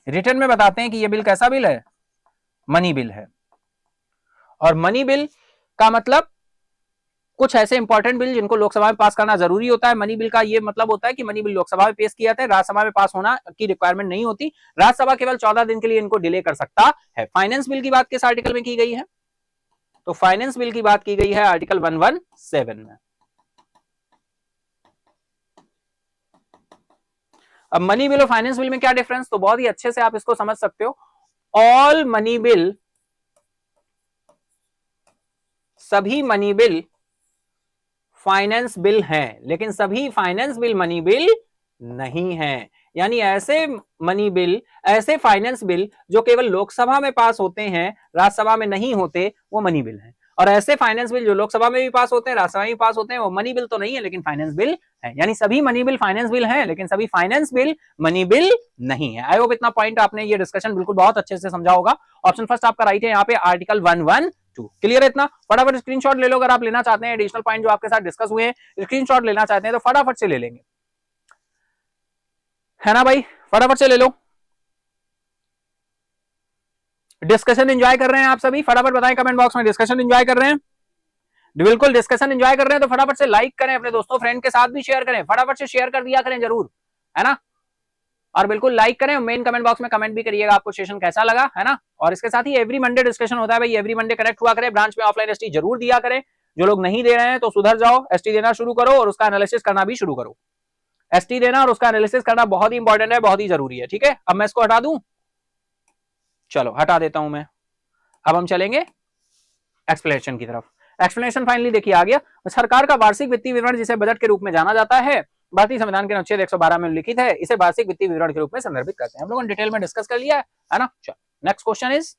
रिटर्न में बताते हैं कि ये बिल कैसा बिल है? मनी बिल है। और मनी बिल का मतलब कुछ ऐसे इंपॉर्टेंट बिल जिनको लोकसभा में पास करना जरूरी होता है। मनी बिल का ये मतलब होता है कि मनी बिल लोकसभा में पेश किया जाता है, राज्यसभा में पास होना की रिक्वायरमेंट नहीं होती। राज्यसभा केवल 14 दिन के लिए इनको डिले कर सकता है। फाइनेंस बिल की बात किस आर्टिकल में की गई है? तो फाइनेंस बिल की बात की गई है आर्टिकल 117 में। अब मनी बिल और फाइनेंस बिल में क्या डिफरेंस? तो बहुत ही अच्छे से आप इसको समझ सकते हो। ऑल मनी बिल, सभी मनी बिल फाइनेंस बिल हैं, लेकिन सभी फाइनेंस बिल मनी बिल नहीं हैं। यानी ऐसे मनी बिल, ऐसे फाइनेंस बिल जो केवल लोकसभा में पास होते हैं, राज्यसभा में नहीं होते, वो मनी बिल हैं। और ऐसे फाइनेंस बिल जो लोकसभा में भी पास होते हैं, राज्यसभा में भी पास होते हैं, वो मनी बिल तो नहीं है लेकिन फाइनेंस बिल है। यानी सभी मनी बिल फाइनेंस बिल हैं, लेकिन सभी फाइनेंस बिल मनी बिल नहीं है। आई होप इतना पॉइंट आपने ये डिस्कशन बिल्कुल बहुत अच्छे से समझा होगा। ऑप्शन फर्स्ट आपका राइट है यहाँ पे, आर्टिकल 112। क्लियर है इतना? फटाफट स्क्रीनशॉट ले लो अगर आप लेना चाहते हैं एडिशनल पॉइंट जो आपके साथ डिस्कस हुए हैं, स्क्रीनशॉट लेना चाहते हैं तो फटाफट से ले लेंगे, है ना भाई? फटाफट से ले लो। डिस्कशन एंजॉय कर रहे हैं आप सभी? फटाफट बताएं कमेंट बॉक्स में, डिस्कशन एंजॉय कर रहे हैं? बिल्कुल डिस्कशन एंजॉय कर रहे हैं तो फटाफट से लाइक करें, अपने दोस्तों फ्रेंड के साथ भी शेयर करें, फटाफट से शेयर कर दिया करें जरूर, है ना? और बिल्कुल लाइक करें, मेन कमेंट बॉक्स में कमेंट भी करिएगा आपको सेशन कैसा लगा, है ना? और इसके साथ ही एवरी मंडे डिस्कशन होता है भाई, एवरी मंडे कनेक्ट हुआ करें, ब्रांच में ऑफलाइन एसटी जरूर दिया करें। जो लोग नहीं दे रहे हैं तो सुधर जाओ, एसटी देना शुरू करो और उसका एनालिसिस करना भी शुरू करो। एसटी देना और उसका एनालिसिस करना बहुत ही इंपॉर्टेंट है, बहुत ही जरूरी है। ठीक है, अब मैं इसको हटा दूं, चलो हटा देता हूं मैं। अब हम चलेंगे एक्सप्लेनेशन की तरफ। एक्सप्लेनेशन फाइनली देखिए आ गया। सरकार का वार्षिक वित्तीय विवरण जिसे बजट के रूप में जाना जाता है, भारतीय संविधान के अनुच्छेद 112 में लिखित है, इसे वार्षिक वित्तीय विवरण के रूप में संदर्भित करते हैं। हम लोगों ने डिटेल में डिस्कस कर लिया है ना? चलो next question is,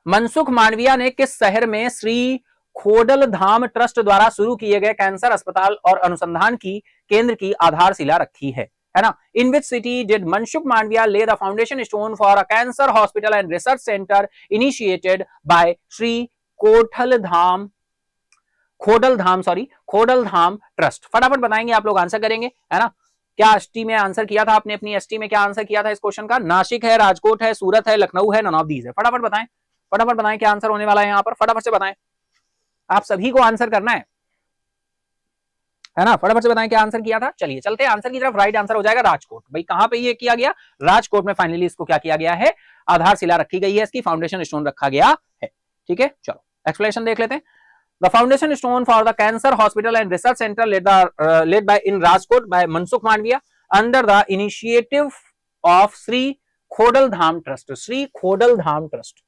Mansukh Mandaviya ने किस शहर में श्री खोडलधाम ट्रस्ट द्वारा शुरू किए गए कैंसर अस्पताल और अनुसंधान की केंद्र की आधारशिला रखी है ना? In which city did Mansukh Mandaviya lay the foundation stone for a cancer hospital and research centre initiated by Shri Khodaldham trust? फटाफट बताएंगे आप लोग, आंसर करेंगे, है ना? क्या एसटी में आंसर किया था आपने? अपनी एसटी में क्या आंसर किया था इस क्वेश्चन का? नासिक है, राजकोट है, सूरत है, लखनऊ है, नन ऑफ दीज है। फटाफट बताएं, फटाफट बताएं क्या आंसर होने वाला है यहाँ पर, फटाफट से बताएं, आप सभी को आंसर करना है ना? फटाफट से बताएं क्या आंसर किया था। चलिए चलते हैं आंसर की तरफ। राइट आंसर हो जाएगा राजकोट। भाई कहां पे ये किया गया? राजकोट में फाइनली इसको क्या किया गया है? आधारशिला रखी गई है, इसकी फाउंडेशन स्टोन रखा गया है। ठीक है, चलो एक्सप्लेनेशन देख लेते हैं। The foundation stone for the cancer hospital and research center led by in Rajkot by Mansukh Mandviya under the initiative of Sri Khodaldham Trust. Sri Khodaldham Trust,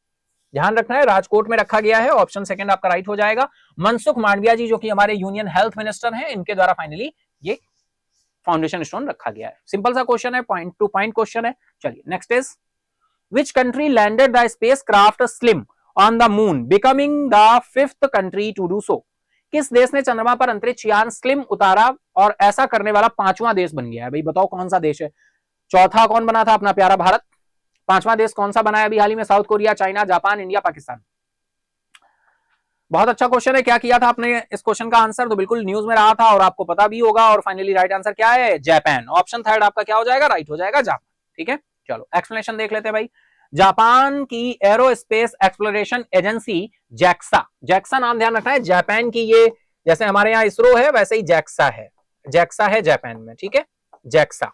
ध्यान रखना है राजकोट में रखा गया है। ऑप्शन सेकंड आपका राइट हो जाएगा। मनसुख मांडविया जी जो कि हमारे यूनियन हेल्थ मिनिस्टर हैं, इनके द्वारा फाइनली ये फाउंडेशन स्टोन रखा गया है। सिंपल सा क्वेश्चन है, पॉइंट टू पॉइंट क्वेश्चन है। चलिए next is, which country landed the spacecraft SLIM on the moon becoming the 5th country to do so? किस देश ने चंद्रमा पर अंतरिक्ष यान स्लिम उतारा और ऐसा करने वाला 5वां देश बन गया है? भाई बताओ कौन सा देश है? चौथा कौन बना था? अपना प्यारा भारत। 5वां देश कौन सा बनाया अभी हाल ही में? South Korea, China, Japan, India, Pakistan. बहुत अच्छा क्वेश्चन है। क्या किया था आपने इस क्वेश्चन का आंसर? तो बिल्कुल न्यूज में रहा था और आपको पता भी होगा। और फाइनली राइट आंसर क्या है? जापान। ऑप्शन थर्ड आपका क्या हो जाएगा? राइट हो जाएगा, जापान। ठीक है, चलो एक्सप्लेनेशन देख लेते हैं भाई। जापान की aerospace exploration agency JAXA, JAXA नाम ध्यान रखना है। जापान की ये, जैसे हमारे यहाँ इसरो है वैसे ही जैक्सा है, जैक्सा है जापान में। ठीक है, जैक्सा,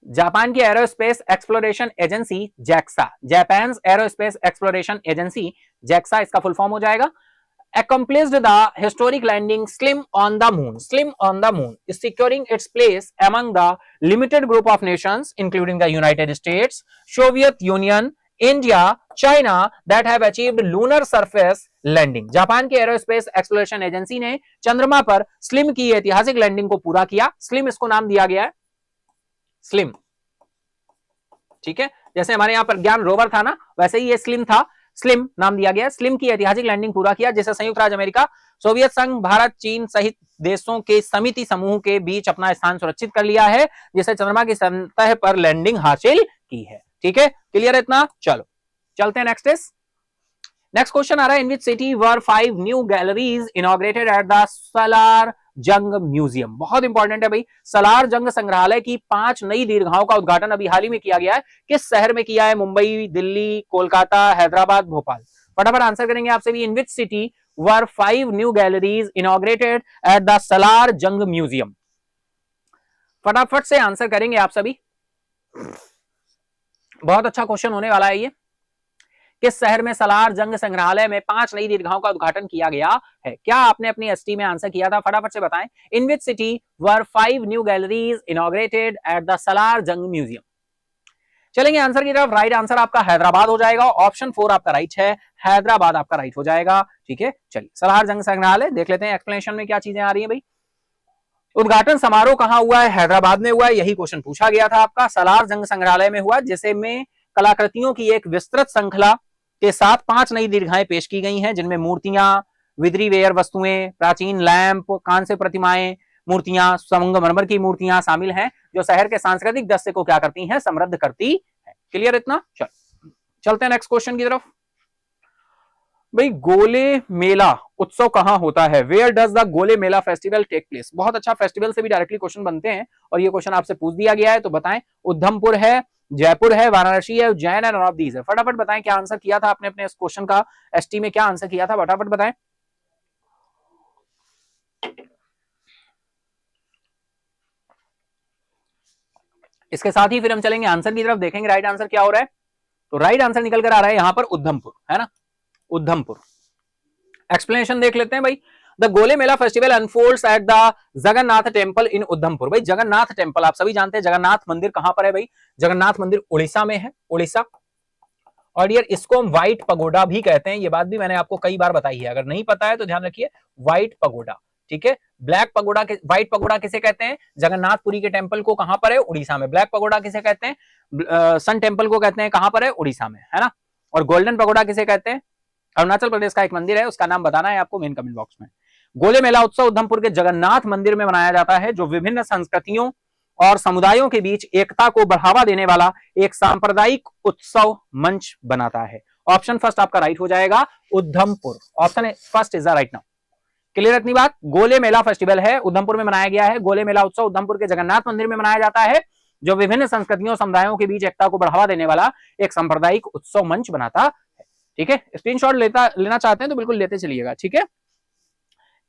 जापान की aerospace exploration agency JAXA, Japan aerospace exploration agency JAXA, इसका फुल फॉर्म हो जाएगा। accomplished the historic landing slim on the moon is securing its place among the limited group of nations including the United States, Soviet Union, India, China that have achieved lunar surface landing. Japan की aerospace exploration agency ने चंद्रमा पर slim की ऐतिहासिक landing को पूरा किया। Slim इसको नाम दिया गया है, स्लिम। ठीक है, जैसे हमारे यहाँ पर ज्ञान रोवर था ना, वैसे ही ये स्लिम था, स्लिम नाम दिया गया। स्लिम की ऐतिहासिक लैंडिंग पूरा किया जिसे संयुक्त राज्य अमेरिका, सोवियत संघ, भारत, चीन सहित देशों के समिति समूह के बीच अपना स्थान सुरक्षित कर लिया है, जिसे चंद्रमा की सतह पर लैंडिंग हासिल की है। ठीक है, क्लियर है इतना? चलो चलते हैं नेक्स्ट इज, नेक्स्ट क्वेश्चन आ रहा है, in which city were 5 new galleries inaugurated at the Salar Jung museum? बहुत इंपॉर्टेंट है भाई। सलार जंग संग्रहालय की 5 नई दीर्घाओं का उद्घाटन अभी हाल ही में किया गया है। किस शहर में किया है? मुंबई, दिल्ली, कोलकाता, हैदराबाद, भोपाल। फटाफट आंसर करेंगे आपसे भी। In which city were 5 new galleries inaugurated at the Salar Jung museum? फटाफट से आंसर करेंगे आप सभी। बहुत अच्छा क्वेश्चन होने वाला है ये। किस शहर में सलार जंग संग्रहालय में 5 नई दीर्घाओं का उद्घाटन किया गया है? क्या आपने अपनी एसटी में आंसर किया था? फटाफट से बताएं। In which city were 5 new galleries inaugurated at the Salar Jung museum? चलेंगे आंसर की तरफ। राइट आंसर आपका हैदराबाद हो जाएगा। ऑप्शन 4 आपका राइट है, हैदराबाद आपका राइट हो जाएगा। ठीक है, चलिए सलार जंग संग्रहालय देख लेते हैं एक्सप्लेनेशन में क्या चीजें आ रही है भाई। उद्घाटन समारोह कहां हुआ है? हैदराबाद में हुआ है, यही क्वेश्चन पूछा गया था आपका। सलार जंग संग्रहालय में हुआ, जिसे में कलाकृतियों की एक विस्तृत श्रृंखला के साथ 5 नई दीर्घाएं पेश की गई हैं, जिनमें मूर्तियां, विद्रीवेयर वस्तुएं, प्राचीन लैंप, कांस्य प्रतिमाएं, मूर्तियां, संगमरमर की मूर्तियां शामिल हैं, जो शहर के सांस्कृतिक दृश्य को क्या करती हैं, समृद्ध करती है। क्लियर इतना? चलते हैं नेक्स्ट क्वेश्चन की तरफ। भाई गोले मेला उत्सव कहां होता है? Where does the Gole Mela festival take place? बहुत अच्छा, फेस्टिवल से भी डायरेक्टली क्वेश्चन बनते हैं और ये क्वेश्चन आपसे पूछ दिया गया है, तो बताएं। उधमपुर है, जयपुर है, वाराणसी है, उज्जैन है, नॉन ऑफ दीज है। फटाफट बताएं क्या आंसर किया था आपने अपने इस क्वेश्चन का, एसटी में क्या आंसर किया था, फटाफट बताएं। इसके साथ ही फिर हम चलेंगे आंसर की तरफ, देखेंगे राइट आंसर क्या हो रहा है। तो राइट आंसर निकल कर आ रहा है यहां पर उधमपुर, है ना, उधमपुर। एक्सप्लेनेशन देख लेते हैं भाई। The Gole Mela festival unfolds at the Jagannath temple in Udhampur. भाई जगन्नाथ टेम्पल आप सभी जानते हैं, जगन्नाथ मंदिर कहां पर है भाई? जगन्नाथ मंदिर उड़ीसा में है, उड़ीसा। और यार इसको हम व्हाइट पगोडा भी कहते हैं, ये बात भी मैंने आपको कई बार बताई है, अगर नहीं पता है तो ध्यान रखिए, व्हाइट पगोडा, ठीक है। ब्लैक पगोडा, व्हाइट पगोडा किसे कहते हैं? जगन्नाथपुरी के टेम्पल को कहां पर है? उड़ीसा में। ब्लैक पगोडा किसे कहते हैं? सन टेम्पल को कहते हैं, कहां पर है? उड़ीसा में, है ना। और गोल्डन पगोडा किसे कहते हैं? अरुणाचल प्रदेश का एक मंदिर है, उसका नाम बताना है आपको मेन कमेंट बॉक्स में। गोले मेला उत्सव उधमपुर के जगन्नाथ मंदिर में मनाया जाता है, जो विभिन्न संस्कृतियों और समुदायों के बीच एकता को बढ़ावा देने वाला एक सांप्रदायिक उत्सव मंच बनाता है। ऑप्शन फर्स्ट आपका राइट हो जाएगा, Udhampur. Option first is the right now. Clear इतनी बात? गोले मेला फेस्टिवल है, उधमपुर में मनाया गया है। गोले मेला उत्सव उधमपुर के जगन्नाथ मंदिर में मनाया जाता है, जो विभिन्न संस्कृतियों समुदायों के बीच एकता को बढ़ावा देने वाला एक सांप्रदायिक उत्सव मंच बनाता है। ठीक है, स्क्रीनशॉट लेना चाहते हैं तो बिल्कुल लेते चलिएगा, ठीक है।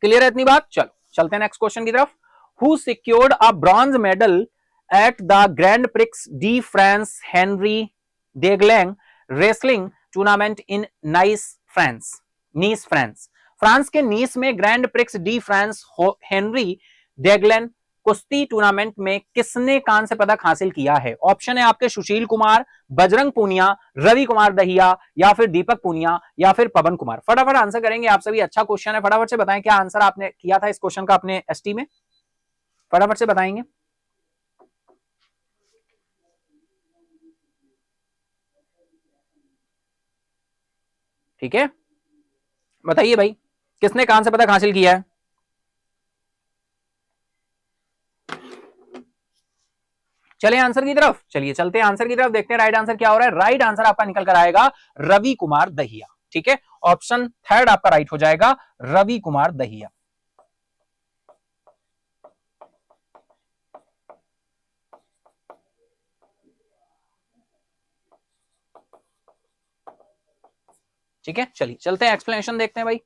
क्लियर है इतनी बात? चलो चलते हैं नेक्स्ट क्वेश्चन की तरफ। Who secured a bronze medal at the grand prix de France Henri Deglane wrestling tournament in Nice France? France के नीस में grand prix de France Henri Deglane कुश्ती टूर्नामेंट में किसने कांस्य पदक हासिल किया है? ऑप्शन है आपके सुशील कुमार, बजरंग पूनिया, रवि कुमार दहिया, या फिर दीपक पूनिया, या फिर पवन कुमार। फटाफट आंसर करेंगे आप सभी, अच्छा क्वेश्चन है, फटाफट से बताएं क्या आंसर आपने किया था इस क्वेश्चन का अपने एसटी में, फटाफट से बताएंगे। ठीक है, बताइए भाई किसने कांस्य पदक हासिल किया है? चलिए आंसर की तरफ, चलिए चलते हैं आंसर की तरफ, देखते हैं राइट आंसर क्या हो रहा है। राइट आंसर आपका निकल कर आएगा रवि कुमार दहिया, ठीक है। ऑप्शन थर्ड आपका राइट हो जाएगा, रवि कुमार दहिया। ठीक है, चलिए चलते हैं एक्सप्लेनेशन देखते हैं भाई।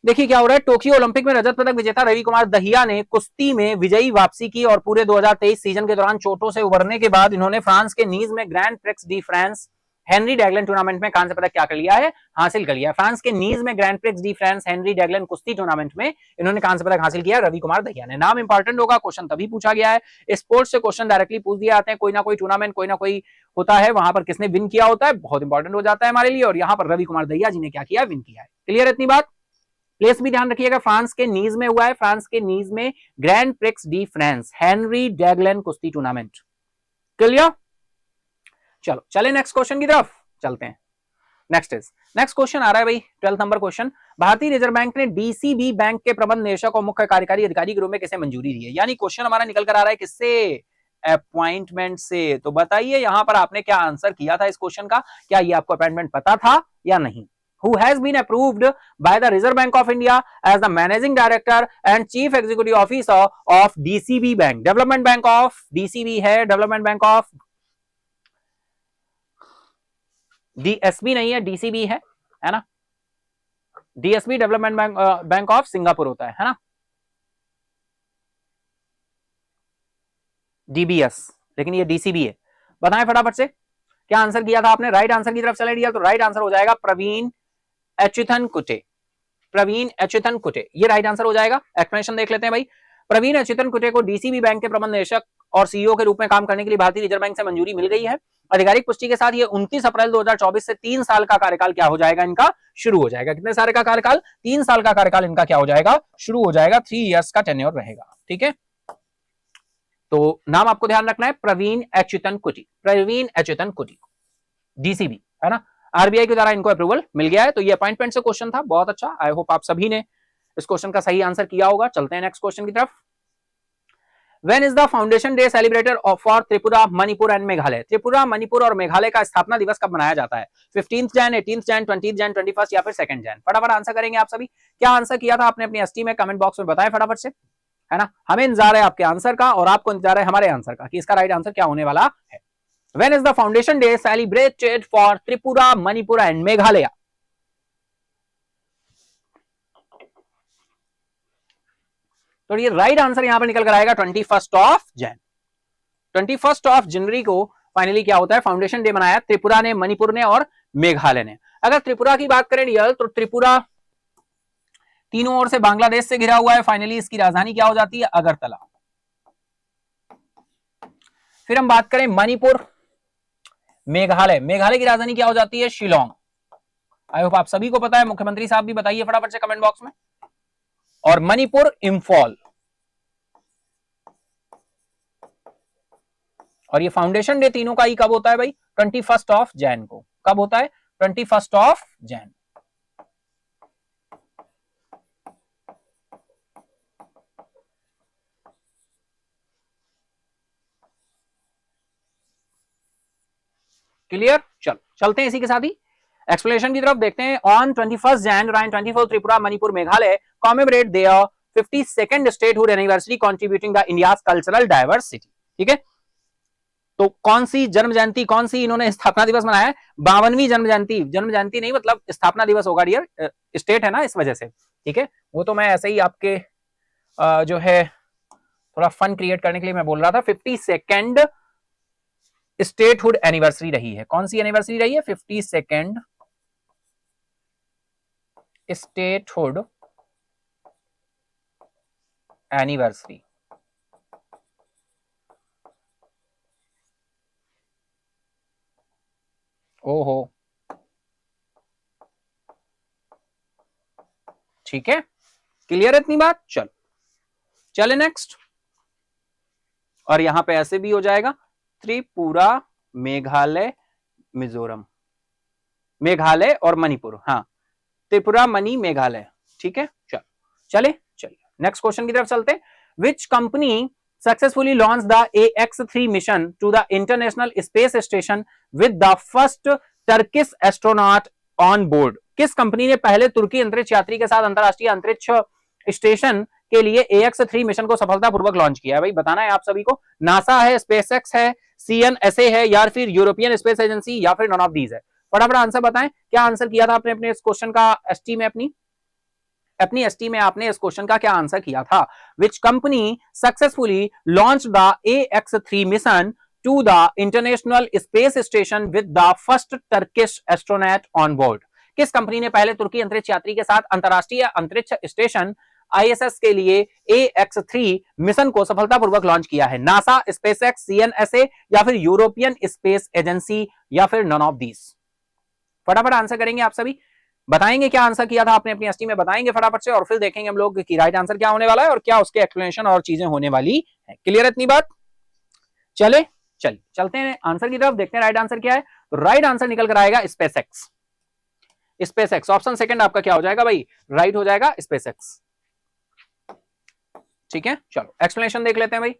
देखिए क्या हो रहा है। टोक्यो ओलंपिक में रजत पदक विजेता रवि कुमार दहिया ने कुश्ती में विजयी वापसी की और पूरे 2023 सीजन के दौरान चोटों से उबरने के बाद इन्होंने फ्रांस के नीज में grand prix de France Henri Deglane tournament में कांस्य पदक क्या कर लिया है? हासिल कर लिया। फ्रांस के नीज में grand prix de France Henri Deglane कुश्ती टूर्नामेंट में इन्होंने कांस्य पदक हासिल किया रवि कुमार दहिया ने। नाम इंपॉर्टेंट होगा, क्वेश्चन तभी पूछा गया है। स्पोर्ट्स से क्वेश्चन डायरेक्टली पूछ दिए जाते हैं, कोई ना कोई टूर्नामेंट कोई ना कोई होता है, वहां पर किसने विन किया होता है, बहुत इंपॉर्टेंट हो जाता है हमारे लिए। और यहाँ पर रवि कुमार दहिया जी ने क्या किया? विन किया है। क्लियर इतनी बात? प्लेस भी ध्यान रखिएगा, फ्रांस के नीज में हुआ है, फ्रांस के नीज में grand prix de France Henri Deglane कुश्ती टूर्नामेंट। क्लियर? चलो चले नेक्स्ट क्वेश्चन की तरफ चलते हैं। नेक्स्ट क्वेश्चन आ रहा है भाई 12th नंबर क्वेश्चन। भारतीय रिजर्व बैंक ने डीसीबी बैंक के प्रबंध निदेशक और मुख्य कार्यकारी अधिकारी के रूप में किसे मंजूरी दी है? यानी क्वेश्चन हमारा निकल कर आ रहा है किससे? अपॉइंटमेंट से। तो बताइए यहां पर आपने क्या आंसर किया था इस क्वेश्चन का, क्या ये आपको अपॉइंटमेंट पता था या नहीं? Who has been approved by the Reserve Bank of India as the Managing Director and Chief Executive Officer of DCB Bank? Development Bank of DCB है, Development Bank of DSB नहीं है, DCB है ना। DSB development bank of Singapore होता है ना, DBS, लेकिन ये DCB है। बताएं फटाफट से क्या आंसर किया था आपने? राइट आंसर की तरफ चले दिया तो राइट आंसर हो जाएगा प्रवीण अच्युतन कुटे। प्रवीण अच्युतन कुटे ये राइट आंसर हो जाएगा। एक्सप्लेनेशन देख लेते हैं भाई। प्रवीण अच्युतन कुटे को डीसीबी बैंक के प्रबंध निदेशक और सीईओ के रूप में काम करने के लिए भारतीय रिजर्व बैंक से मंजूरी मिल गई है। आधिकारिक पुष्टि के साथ ये 29 अप्रैल 2024 से 3 साल का कार्यकाल क्या हो जाएगा? इनका शुरू हो जाएगा। कितने साल का कार्यकाल? 3 साल का कार्यकाल इनका क्या हो जाएगा? शुरू हो जाएगा। 3 इयर्स का टेन्योर रहेगा। ठीक है, तो नाम आपको ध्यान रखना है प्रवीण अच्युतन कुटी, प्रवीण अच्युतन कुटी, डीसीबी है ना। आरबीआई के द्वारा इनको अप्रूवल मिल गया है। तो ये अपॉइंटमेंट से क्वेश्चन था, बहुत अच्छा। आई होप आप सभी ने इस क्वेश्चन का सही आंसर किया होगा। चलते हैं नेक्स्ट क्वेश्चन की तरफ। When is the Foundation Day celebrated for Tripura, Manipur and Meghalaya? Tripura, Manipur और मेघालय का स्थापना दिवस कब मनाया जाता है? 15 जैन, 18 जैन, 20 जैन, 21 या फिर 2 जैन? फटाफट आंसर करेंगे आप सभी। क्या आंसर किया था आपने अपनी एसटी में? कमेंट बॉक्स में बताएं फटाफट से, है ना। हमें इंतजार है आपके आंसर का और आपको इंतजार है हमारे आंसर का कि इसका राइट आंसर क्या होने वाला है। When is the Foundation Day celebrated for Tripura, Manipur and Meghalaya? तो ये राइट आंसर यहां पर निकल कर आएगा 21 ऑफ जैन। 21 ऑफ जनवरी को फाइनली क्या होता है, फाउंडेशन डे मनाया त्रिपुरा ने, मणिपुर ने और मेघालय ने। अगर त्रिपुरा की बात करें डियर, तो त्रिपुरा तीनों ओर से बांग्लादेश से घिरा हुआ है। फाइनली इसकी राजधानी क्या हो जाती है? अगरतला। फिर हम बात करें मणिपुर, मेघालय, मेघालय की राजधानी क्या हो जाती है? शिलोंग। आई होप आप सभी को पता है, मुख्यमंत्री साहब भी बताइए फटाफट से कमेंट बॉक्स में। और मणिपुर इंफॉल। और ये फाउंडेशन डे तीनों का ही कब होता है भाई? 21 ऑफ जैन को। कब होता है? 21 ऑफ जैन। क्लियर? चलो चलते हैं इसी के साथ ही एक्सप्लेनेशन की तरफ देखते हैं। On 21 Jan 24 Tripura, Manipur, Meghalaya commemorate their 52nd statehood anniversary contributing the India's cultural diversity. ठीक है, तो कौन सी जन्म जयंती, कौन सी इन्होंने स्थापना दिवस मनाया है? 52वीं जन्म जयंती। जन्म जयंती नहीं, मतलब स्थापना दिवस होगा डियर, स्टेट है ना इस वजह से। ठीक है, वो तो मैं ऐसे ही आपके जो है थोड़ा फन क्रिएट करने के लिए मैं बोल रहा था। 52nd स्टेटहुड एनिवर्सरी रही है। कौन सी एनिवर्सरी रही है? 52nd statehood anniversary. ओहो, ठीक है, क्लियर है इतनी बात? चलो चले नेक्स्ट। और यहां पे ऐसे भी हो जाएगा त्रिपुरा, मेघालय, मिजोरम, मेघालय और मणिपुर। हाँ, त्रिपुरा, मणि, मेघालय। ठीक है, चलो चलिए नेक्स्ट क्वेश्चन की तरफ चलते हैं। Which company successfully launch the AX3 mission to the international space station with the first Turkish astronaut on board? किस कंपनी ने पहले तुर्की अंतरिक्ष यात्री के साथ अंतरराष्ट्रीय अंतरिक्ष स्टेशन के लिए AX3 मिशन को सफलतापूर्वक लॉन्च किया है? भाई बताना है आप सभी को। नासा है, स्पेसएक्स है, CNSA है, या फिर यूरोपियन स्पेस एजेंसी, या फिर नॉन ऑफ दीज है? फटाफट आंसर बताएं। क्या आंसर किया था आपने अपने इस क्वेश्चन का एसटी में? अपनी एसटी में आपने इस क्वेश्चन का क्या आंसर किया था? Which company successfully launch the AX3 mission to the international space station with the first Turkish astronaut on board? किस कंपनी ने पहले तुर्की अंतरिक्ष यात्री के साथ अंतरराष्ट्रीय अंतरिक्ष स्टेशन ISS के लिए AX3 मिशन को सफलतापूर्वक लॉन्च किया है? नासा, स्पेसएक्स, CNSA, या फिर यूरोपियन स्पेस एजेंसी, या फिर नॉन ऑफ दीज? फटाफट आंसर करेंगे आप सभी, बताएंगे क्या आंसर किया था आपने अपनी एसटी में, बताएंगे फटाफट से, और फिर देखेंगे हम लोग कि राइट आंसर क्या होने वाला है और क्या उसके एक्सप्लेनेशन और चीजें होने वाली है। क्लियर है इतनी बात? चलते हैं आंसर की तरफ, देखते हैं राइट आंसर क्या है। तो राइट आंसर निकल कर आएगा स्पेसएक्स। स्पेसएक्स ऑप्शन सेकंड आपका क्या हो जाएगा भाई? राइट हो जाएगा स्पेसएक्स। ठीक है, चलो एक्सप्लेनेशन देख लेते हैं भाई।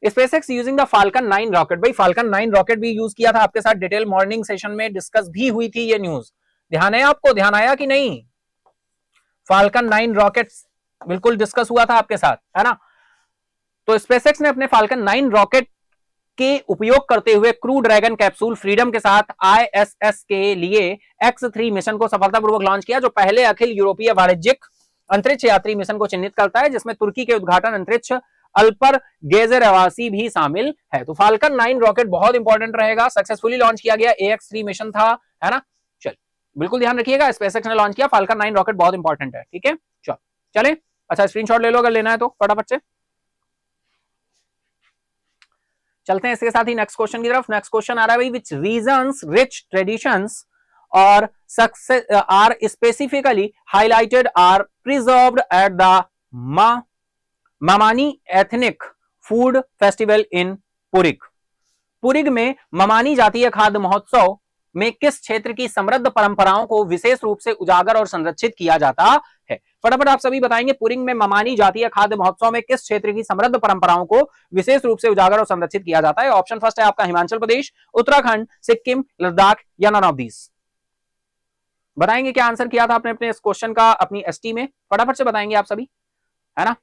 SpaceX using the falcon 9 rocket. भाई फाल्कन 9 रॉकेट भी यूज किया था, आपके साथ डिटेल मॉर्निंग सेशन में डिस्कस भी हुई थी ये न्यूज। ध्यान है आपको? ध्यान आया कि नहीं? फाल्कन 9 रॉकेट बिल्कुल डिस्कस हुआ था आपके साथ, है ना। तो स्पेसएक्स ने अपने फाल्कन 9 रॉकेट के उपयोग करते हुए क्रू ड्रैगन कैप्सूल फ्रीडम के साथ ISS के लिए X3 मिशन को सफलतापूर्वक लॉन्च किया, जो पहले अखिल यूरोपीय वाणिज्यिक अंतरिक्ष यात्री मिशन को चिन्हित करता है, जिसमें तुर्की के उद्घाटन अंतरिक्ष अल्पर गेजरवासी भी शामिल है। तो फाल्कन 9 रॉकेट बहुत इंपॉर्टेंट रहेगा, सक्सेसफुली लॉन्च किया गया AX3 मिशन था, है ना। चल बिल्कुल ध्यान रखिएगा, स्पेसएक्स ने लॉन्च किया, फाल्कन 9 रॉकेट बहुत इंपॉर्टेंट है। ठीक है, चले अच्छा स्क्रीनशॉट ले लो अगर लेना है तो फटाफट से। चलते हैं इसके साथ ही नेक्स्ट क्वेश्चन की तरफ। नेक्स्ट क्वेश्चन आ रहा है भाई, विच रीजन्स रिच ट्रेडिशंस और success are specifically highlighted are preserved at the Mamani ethnic food festival in Purig. Purig में ममानी जातीय खाद्य महोत्सव में किस क्षेत्र की समृद्ध परंपराओं को विशेष रूप से उजागर और संरक्षित किया जाता है? फटाफट आप सभी बताएंगे। पुरिंग में ममानी जातीय खाद्य महोत्सव में किस क्षेत्र की समृद्ध परंपराओं को विशेष रूप से उजागर और संरक्षित किया जाता है? ऑप्शन फर्स्ट है आपका हिमाचल प्रदेश, उत्तराखंड, सिक्किम, लद्दाख या नन ऑफ दीज। बताएंगे क्या आंसर किया था आपने अपने इस क्वेश्चन का अपनी एसटी में? फटाफट से बताएंगे आप सभी, है ना?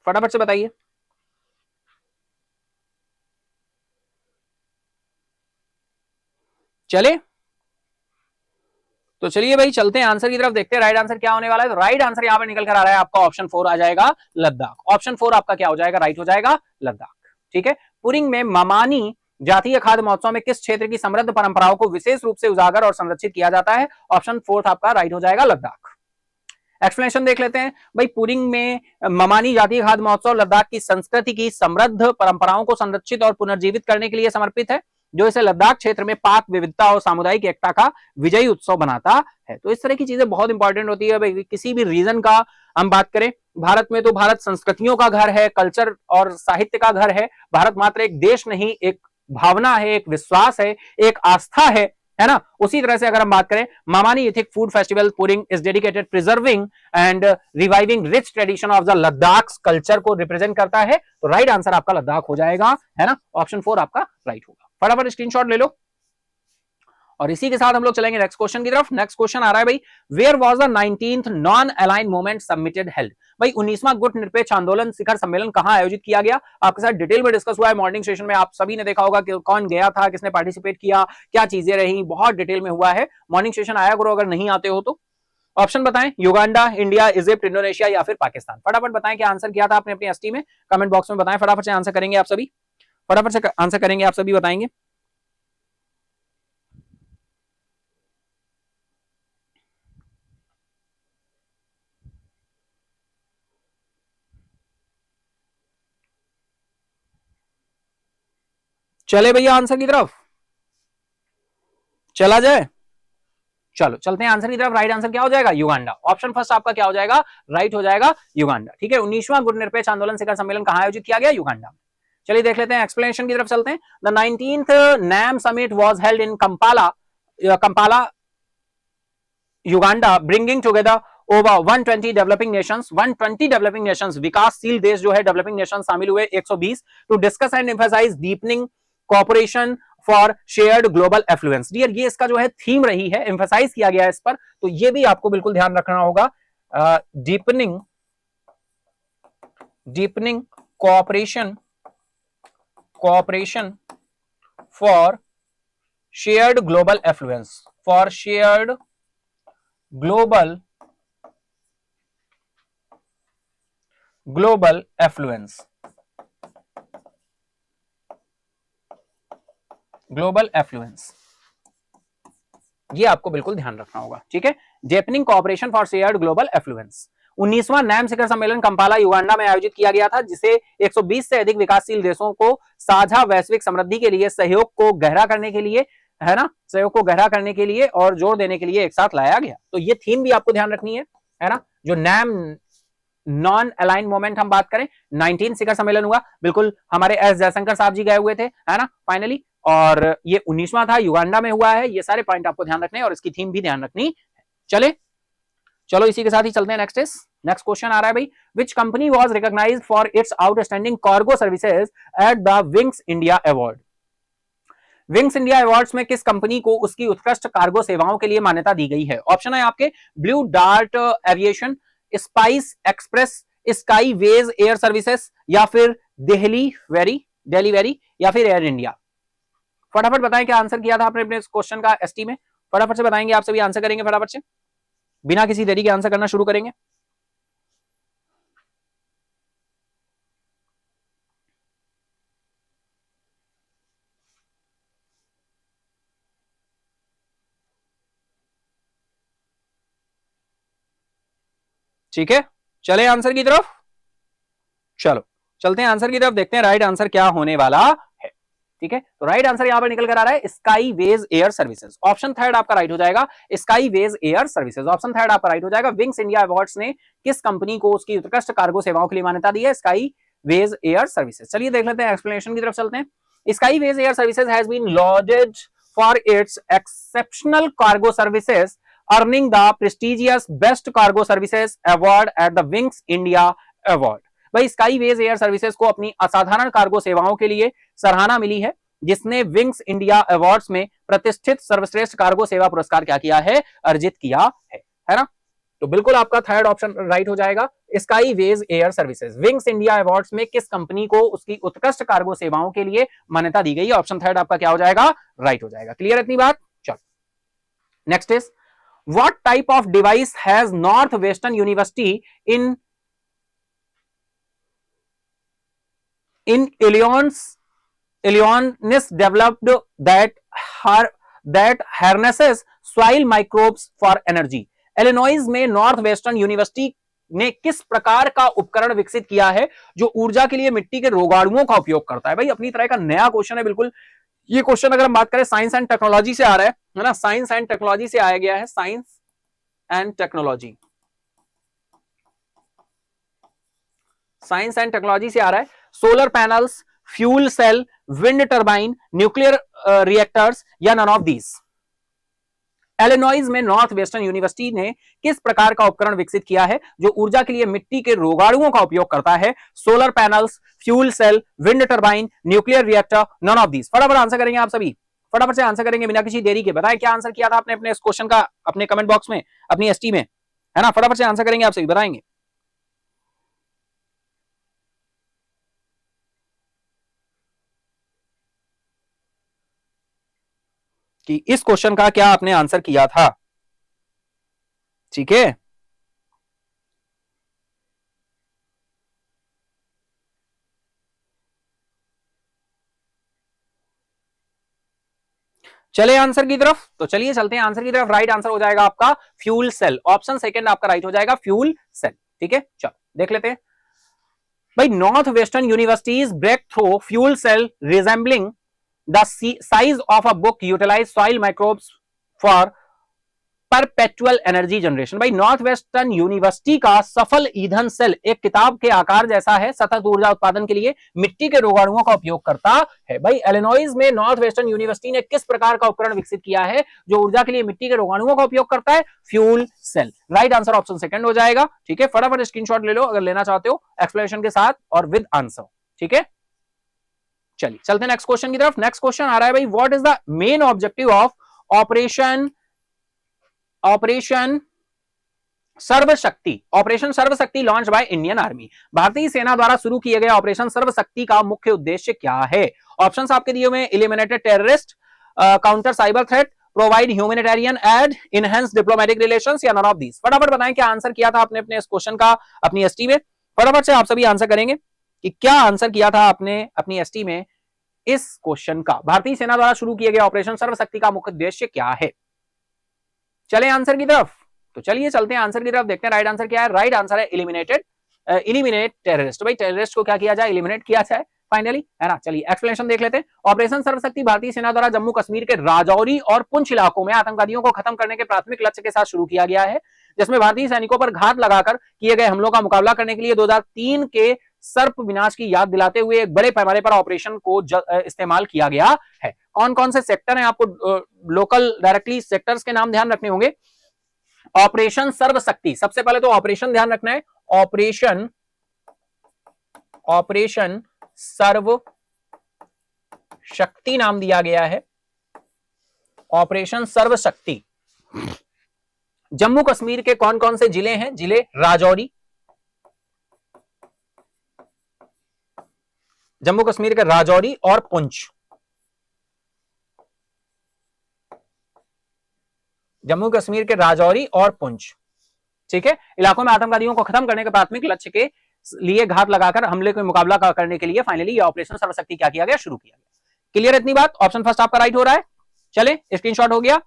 फटाफट से बताइए। चले तो चलिए भाई चलते हैं आंसर की तरफ, देखते हैं राइट आंसर क्या होने वाला है। तो राइट आंसर यहां पर निकल कर आ रहा है आपका ऑप्शन 4 आ जाएगा लद्दाख। ऑप्शन 4 आपका क्या हो जाएगा? राइट हो जाएगा लद्दाख। ठीक है। पुरिंग में ममानी जातीय खाद्य महोत्सव में किस क्षेत्र की समृद्ध परंपराओं को विशेष रूप से उजागर और संरक्षित किया जाता है? ऑप्शन 4 आपका राइट हो जाएगा लद्दाख। एक्सप्लेनेशन देख लेते हैं भाई। पुरिंग में ममानी जातीय खाद्य महोत्सव लद्दाख की संस्कृति की समृद्ध परंपराओं को संरक्षित और पुनर्जीवित करने के लिए समर्पित है, जो इसे लद्दाख क्षेत्र में पाक विविधता और सामुदायिक एकता का विजयी उत्सव बनाता है। तो इस तरह की चीजें बहुत इंपॉर्टेंट होती है भाई। किसी भी रीजन का हम बात करें, भारत में तो भारत संस्कृतियों का घर है, कल्चर और साहित्य का घर है। भारत मात्र एक देश नहीं, एक भावना है, एक विश्वास है, एक आस्था है ना? उसी तरह से अगर हम बात करें, Mamani ethic food festival Purig is dedicated preserving and reviving rich tradition of the Ladakh culture को रिप्रेजेंट करता है। तो राइट आंसर आपका लद्दाख हो जाएगा, है ना? ऑप्शन 4 आपका राइट होगा। फटाफट स्क्रीनशॉट ले लो और इसी के साथ हम लोग चलेंगे नेक्स्ट क्वेश्चन की तरफ। नेक्स्ट क्वेश्चन आ रहा है भाई, where was the 19th non align movement submitted held? भाई 19वां गुट निरपेक्ष आंदोलन शिखर सम्मेलन कहां आयोजित किया गया? आपके साथ डिटेल में डिस्कस हुआ है मॉर्निंग सेशन में। आप सभी ने देखा होगा कि कौन गया था, किसने पार्टिसिपेट किया, क्या चीजें रही, बहुत डिटेल में हुआ है। मॉर्निंग सेशन आया करो अगर नहीं आते हो तो। ऑप्शन बताएं, युगांडा, इंडिया, इजिप्ट, इंडोनेशिया या फिर पाकिस्तान। फटाफट बताएं क्या आंसर किया था आपने अपनी एसटी में, कमेंट बॉक्स में बताएं। फटाफट से आंसर करेंगे आप सभी, फटाफट से आंसर करेंगे आप सभी, बताएंगे। चले भैया आंसर की तरफ चला जाए। चलो चलते हैं आंसर की तरफ। राइट आंसर क्या हो जाएगा? युगांडा। ऑप्शन फर्स्ट आपका क्या हो जाएगा? राइट हो जाएगा युगांडा। ठीक है। 19वां गुटनिरपेक्ष आंदोलन शिखर सम्मेलन कहां आयोजित किया गया? युगांडा। चलिए देख लेते हैं, एक्सप्लेनेशन की तरफ चलते हैं। The 19th NAM summit was held in Kampala Uganda, bringing together over 120 developing nations. 120 developing nations, विकासशील देश जो है, डेवलपिंग नेशन शामिल हुए 120, to discuss and emphasize deepening cooperation for shared global affluence. Dear, ये इसका जो है थीम रही है, एम्फसाइज किया गया है इस पर, तो ये भी आपको बिल्कुल ध्यान रखना होगा। Deepening cooperation for shared global affluence, for shared global affluence, global affluence, ये आपको बिल्कुल ध्यान रखना होगा। ठीक है। Deepening cooperation for shared global affluence 19वां नैम शिखर सम्मेलन कंपाला युगांडा में आयोजित किया गया था, जिसे 120 से अधिक विकासशील देशों को साझा वैश्विक समृद्धि के लिए सहयोग को गहरा करने के लिए, है ना, सहयोग को गहरा करने के लिए और जोर देने के लिए एक साथ लाया गया। तो ये थीम भी आपको ध्यान रखनी है ना। जो नैम नॉन अलाइन मोमेंट हम बात करें, 19 शिखर सम्मेलन हुआ, बिल्कुल हमारे एस जयशंकर साहब जी गए हुए थे, है ना, फाइनली, और ये 19वां था, युगांडा में हुआ है। ये सारे पॉइंट आपको ध्यान रखने और इसकी थीम भी ध्यान रखनी। चले चलो इसी के साथ ही चलते हैं नेक्स्ट क्वेश्चन आ रहा है भाई, which company was recognized for its outstanding cargo services at the Wings India award? Wings India awards में किस कंपनी को उसकी उत्कृष्ट कार्गो सेवाओं के लिए मान्यता दी गई है? ऑप्शन है आपके, Blue Dart Aviation, Spice Express, Sky Ways Air Services या फिर दिल्ली वेरी या फिर एयर इंडिया। फटाफट बताएं क्या आंसर किया था आपने अपने क्वेश्चन का एसटी में। फटाफट से बताएंगे, आप सभी आंसर करेंगे फटाफट से, बिना किसी देरी के आंसर करना शुरू करेंगे। ठीक है, चले आंसर की तरफ। चलो चलते हैं आंसर की तरफ, देखते हैं राइट आंसर क्या होने वाला है। ठीक है, तो राइट आंसर यहां पर निकल कर आ रहा है Sky Ways Air Services. Option third आपका राइट हो जाएगा, Sky Ways Air Services. Option third आपका राइट हो जाएगा। विंग्स इंडिया अवार्ड्स ने किस कंपनी को उसकी उत्कृष्ट कार्गो सेवाओं के लिए मान्यता दी है? Sky Ways Air Services. चलिए देख लेते हैं, एक्सप्लेनेशन की तरफ चलते हैं। Skyways Air Services has been lauded for its exceptional cargo services, earning the prestigious Best Cargo Services Award at the Wings India Award. भाई स्काईवेज एयर सर्विसेज को अपनी असाधारण कार्गो सेवाओं के लिए सराहना मिली है, जिसने विंग्स इंडिया अवार्ड्स में प्रतिष्ठित सर्वश्रेष्ठ कार्गो सेवा पुरस्कार क्या किया है, अर्जित किया है ना। तो बिल्कुल आपका थर्ड ऑप्शन राइट हो जाएगा, Skyways air services. Wings India awards में किस कंपनी को उसकी उत्कृष्ट कार्गो सेवाओं के लिए मान्यता दी गई है, ऑप्शन थर्ड आपका क्या हो जाएगा, राइट हो जाएगा। क्लियर इतनी बात। चलो next is what type of device has north western university in Illinois developed that harnesses soil microbes for energy। Illinois में नॉर्थ वेस्टर्न यूनिवर्सिटी ने किस प्रकार का उपकरण विकसित किया है जो ऊर्जा के लिए मिट्टी के रोगाणुओं का उपयोग करता है। भाई अपनी तरह का नया क्वेश्चन है बिल्कुल। ये क्वेश्चन अगर हम बात करें साइंस एंड टेक्नोलॉजी से आ रहा है ना, साइंस एंड टेक्नोलॉजी से आया गया है, science and technology, science and technology से आ रहा है। Solar panels, fuel cell, wind turbine, nuclear reactors या नन ऑफ दीज। इलिनॉइस में नॉर्थ वेस्टर्न यूनिवर्सिटी ने किस प्रकार का उपकरण विकसित किया है जो ऊर्जा के लिए मिट्टी के रोगाणुओं का उपयोग करता है। Solar panels, fuel cell, wind turbine, nuclear reactor, none of these. फटाफट आंसर करेंगे आप सभी, फटाफट से आंसर करेंगे बिना किसी देरी के। बताएं क्या आंसर किया था आपने अपने इस क्वेश्चन का, अपने कमेंट बॉक्स में, अपनी एसटी में, है ना। फटाफट से आंसर करेंगे आप सभी, बताएंगे। कि इस क्वेश्चन का क्या आपने आंसर किया था, ठीक है। चले आंसर की तरफ, तो चलिए चलते हैं आंसर की तरफ। राइट आंसर हो जाएगा आपका फ्यूल सेल, ऑप्शन सेकंड आपका राइट हो जाएगा, फ्यूल सेल। ठीक है, चलो देख लेते हैं भाई। Northwestern University's breakthrough fuel cell resembling the size of a book utilize soil microbes for perpetual energy generation। भाई नॉर्थ वेस्टर्न यूनिवर्सिटी का सफल ईंधन सेल एक किताब के आकार जैसा है, सतत ऊर्जा उत्पादन के लिए मिट्टी के रोगाणुओं का उपयोग करता है। भाई इलिनॉइस में नॉर्थ वेस्टर्न यूनिवर्सिटी ने किस प्रकार का उपकरण विकसित किया है जो ऊर्जा के लिए मिट्टी के रोगाणुओं का उपयोग करता है, fuel cell. Right answer option second हो जाएगा। ठीक है, फटाफट स्क्रीनशॉट ले लो अगर लेना चाहते हो, एक्सप्लेनेशन के साथ और विद आंसर। ठीक है, चलिए चलते हैं नेक्स्ट क्वेश्चन की तरफ। नेक्स्ट क्वेश्चन आ रहा है भाई, what is the main objective of operation Sarvashakti. Operation Sarvashakti launch by Indian army. भारतीय सेना द्वारा शुरू किए गए ऑपरेशन सर्वशक्ति का मुख्य उद्देश्य क्या है। ऑप्शंस आपके दिए हुए, eliminated terrorist, counter cyber threat, provide humanitarian add, enhance diplomatic relations या नन ऑफ दीज। फटाफट बताएं क्या आंसर किया था आपने अपने इस क्वेश्चन का अपनी एसटी में। फटाफट से आप सभी आंसर करेंगे कि क्या आंसर किया था आपने अपनी एसटी में इस क्वेश्चन का। भारतीय सेना द्वारा शुरू किए गए ऑपरेशन सर्वशक्ति का मुख्य उद्देश्य क्या है। चले आंसर की तरफ, तो चलिए चलते हैं आंसर की तरफ, देखते हैं राइट आंसर क्या है। राइट आंसर है इलिमिनेट टेररिस्ट। भाई टेररिस्ट को क्या किया जाए, इलिमिनेट किया जाए फाइनली, है ना। चलिए एक्सप्लेनेशन देख लेते हैं। ऑपरेशन सर्वशक्ति भारतीय सेना द्वारा जम्मू कश्मीर के राजौरी और पुंछ इलाकों में आतंकवादियों को खत्म करने के प्राथमिक लक्ष्य के साथ शुरू किया गया है, जिसमें भारतीय सैनिकों पर घात लगाकर किए गए हमलों का मुकाबला करने के लिए 2003 के सर्प विनाश की याद दिलाते हुए एक बड़े पैमाने पर ऑपरेशन को इस्तेमाल किया गया है। कौन कौन से सेक्टर हैं, आपको लोकल डायरेक्टली सेक्टर्स के नाम ध्यान रखने होंगे। ऑपरेशन सर्वशक्ति, सबसे पहले तो ऑपरेशन ध्यान रखना है, ऑपरेशन सर्व शक्ति नाम दिया गया है, ऑपरेशन सर्वशक्ति। जम्मू कश्मीर के कौन कौन से जिले हैं, जिले राजौरी, जम्मू कश्मीर के राजौरी और पुंछ, जम्मू कश्मीर के राजौरी और पुंछ। ठीक है, इलाकों में आतंकवादियों को खत्म करने के प्राथमिक लक्ष्य के लिए घात लगाकर हमले का मुकाबला करने के लिए फाइनली ये ऑपरेशन सर्वशक्ति क्या किया गया, शुरू किया गया। क्लियर इतनी बात, ऑप्शन फर्स्ट आपका राइट हो रहा है। चले स्क्रीनशॉट हो गया,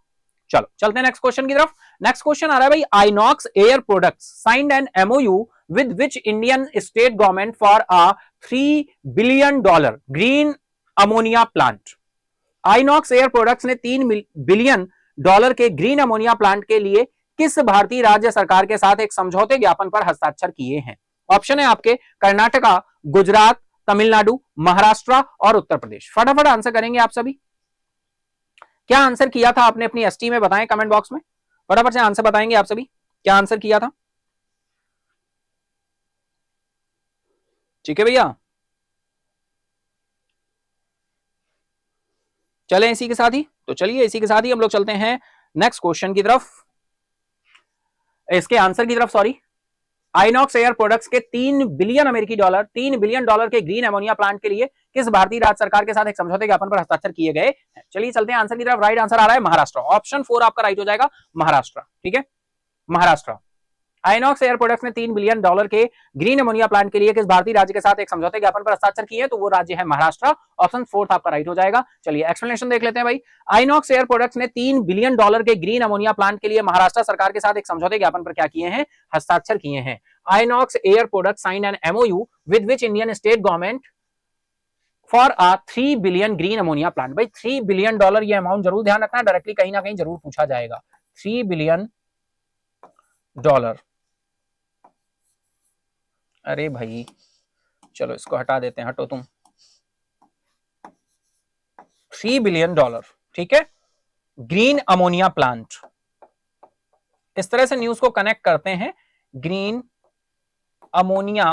चलो चलते हैं नेक्स्ट क्वेश्चन की तरफ। नेक्स्ट क्वेश्चन आ रहा है भाई, INOX air products signed an MOU with which Indian state government for a $3 billion green ammonia plant। INOX air products ने $3 बिलियन के ग्रीन अमोनिया प्लांट के लिए किस भारतीय राज्य सरकार के साथ एक समझौते ज्ञापन पर हस्ताक्षर किए हैं। ऑप्शन है आपके कर्नाटका, गुजरात, तमिलनाडु, महाराष्ट्र और उत्तर प्रदेश। फटाफट आंसर करेंगे आप सभी। क्या आंसर किया था आपने अपनी एसटी में, बताएं कमेंट बॉक्स में, फटाफट से आंसर बताएंगे आप सभी, क्या आंसर किया था। ठीक है भैया, चलें इसी के साथ ही, तो चलिए इसी के साथ ही हम लोग चलते हैं नेक्स्ट क्वेश्चन की तरफ, इसके आंसर की तरफ, सॉरी। आइनॉक्स एयर प्रोडक्ट्स के 3 बिलियन अमेरिकी डॉलर, 3 बिलियन डॉलर के ग्रीन अमोनिया प्लांट के लिए किस भारतीय राज्य सरकार के साथ एक समझौते ज्ञापन पर हस्ताक्षर किए गए हैं। चलिए चलते हैं आंसर की तरफ। राइट आंसर आ रहा है महाराष्ट्र, ऑप्शन 4 आपका राइट हो जाएगा, महाराष्ट्र। ठीक है, महाराष्ट्र। आइनॉक्स एयर प्रोडक्ट्स ने 3 बिलियन डॉलर के ग्रीन अमोनिया प्लांट के लिए किस भारतीय राज्य के साथ एक समझौते ज्ञापन पर हस्ताक्षर किए, तो वो राज्य है महाराष्ट्र, ऑप्शन 4 आपका राइट हो जाएगा। चलिए एक्सप्लेनेशन देख लेते हैं भाई। आइनॉक्स एयर प्रोडक्ट्स ने 3 बिलियन डॉलर के ग्रीन अमोनिया प्लांट के लिए महाराष्ट्र सरकार के साथ एक समझौते ज्ञापन पर क्या किए हैं, हस्ताक्षर किए हैं। INOX air products signed an MOU with which Indian state government for a 3 billion green ammonia plant. भाई 3 बिलियन डॉलर, ये अमाउंट जरूर ध्यान रखना, डायरेक्टली कहीं ना कहीं जरूर पूछा जाएगा। 3 बिलियन डॉलर, अरे भाई चलो इसको हटा देते हैं, हटो तुम। 3 बिलियन डॉलर, ठीक है, ग्रीन अमोनिया प्लांट, इस तरह से न्यूज को कनेक्ट करते हैं, ग्रीन अमोनिया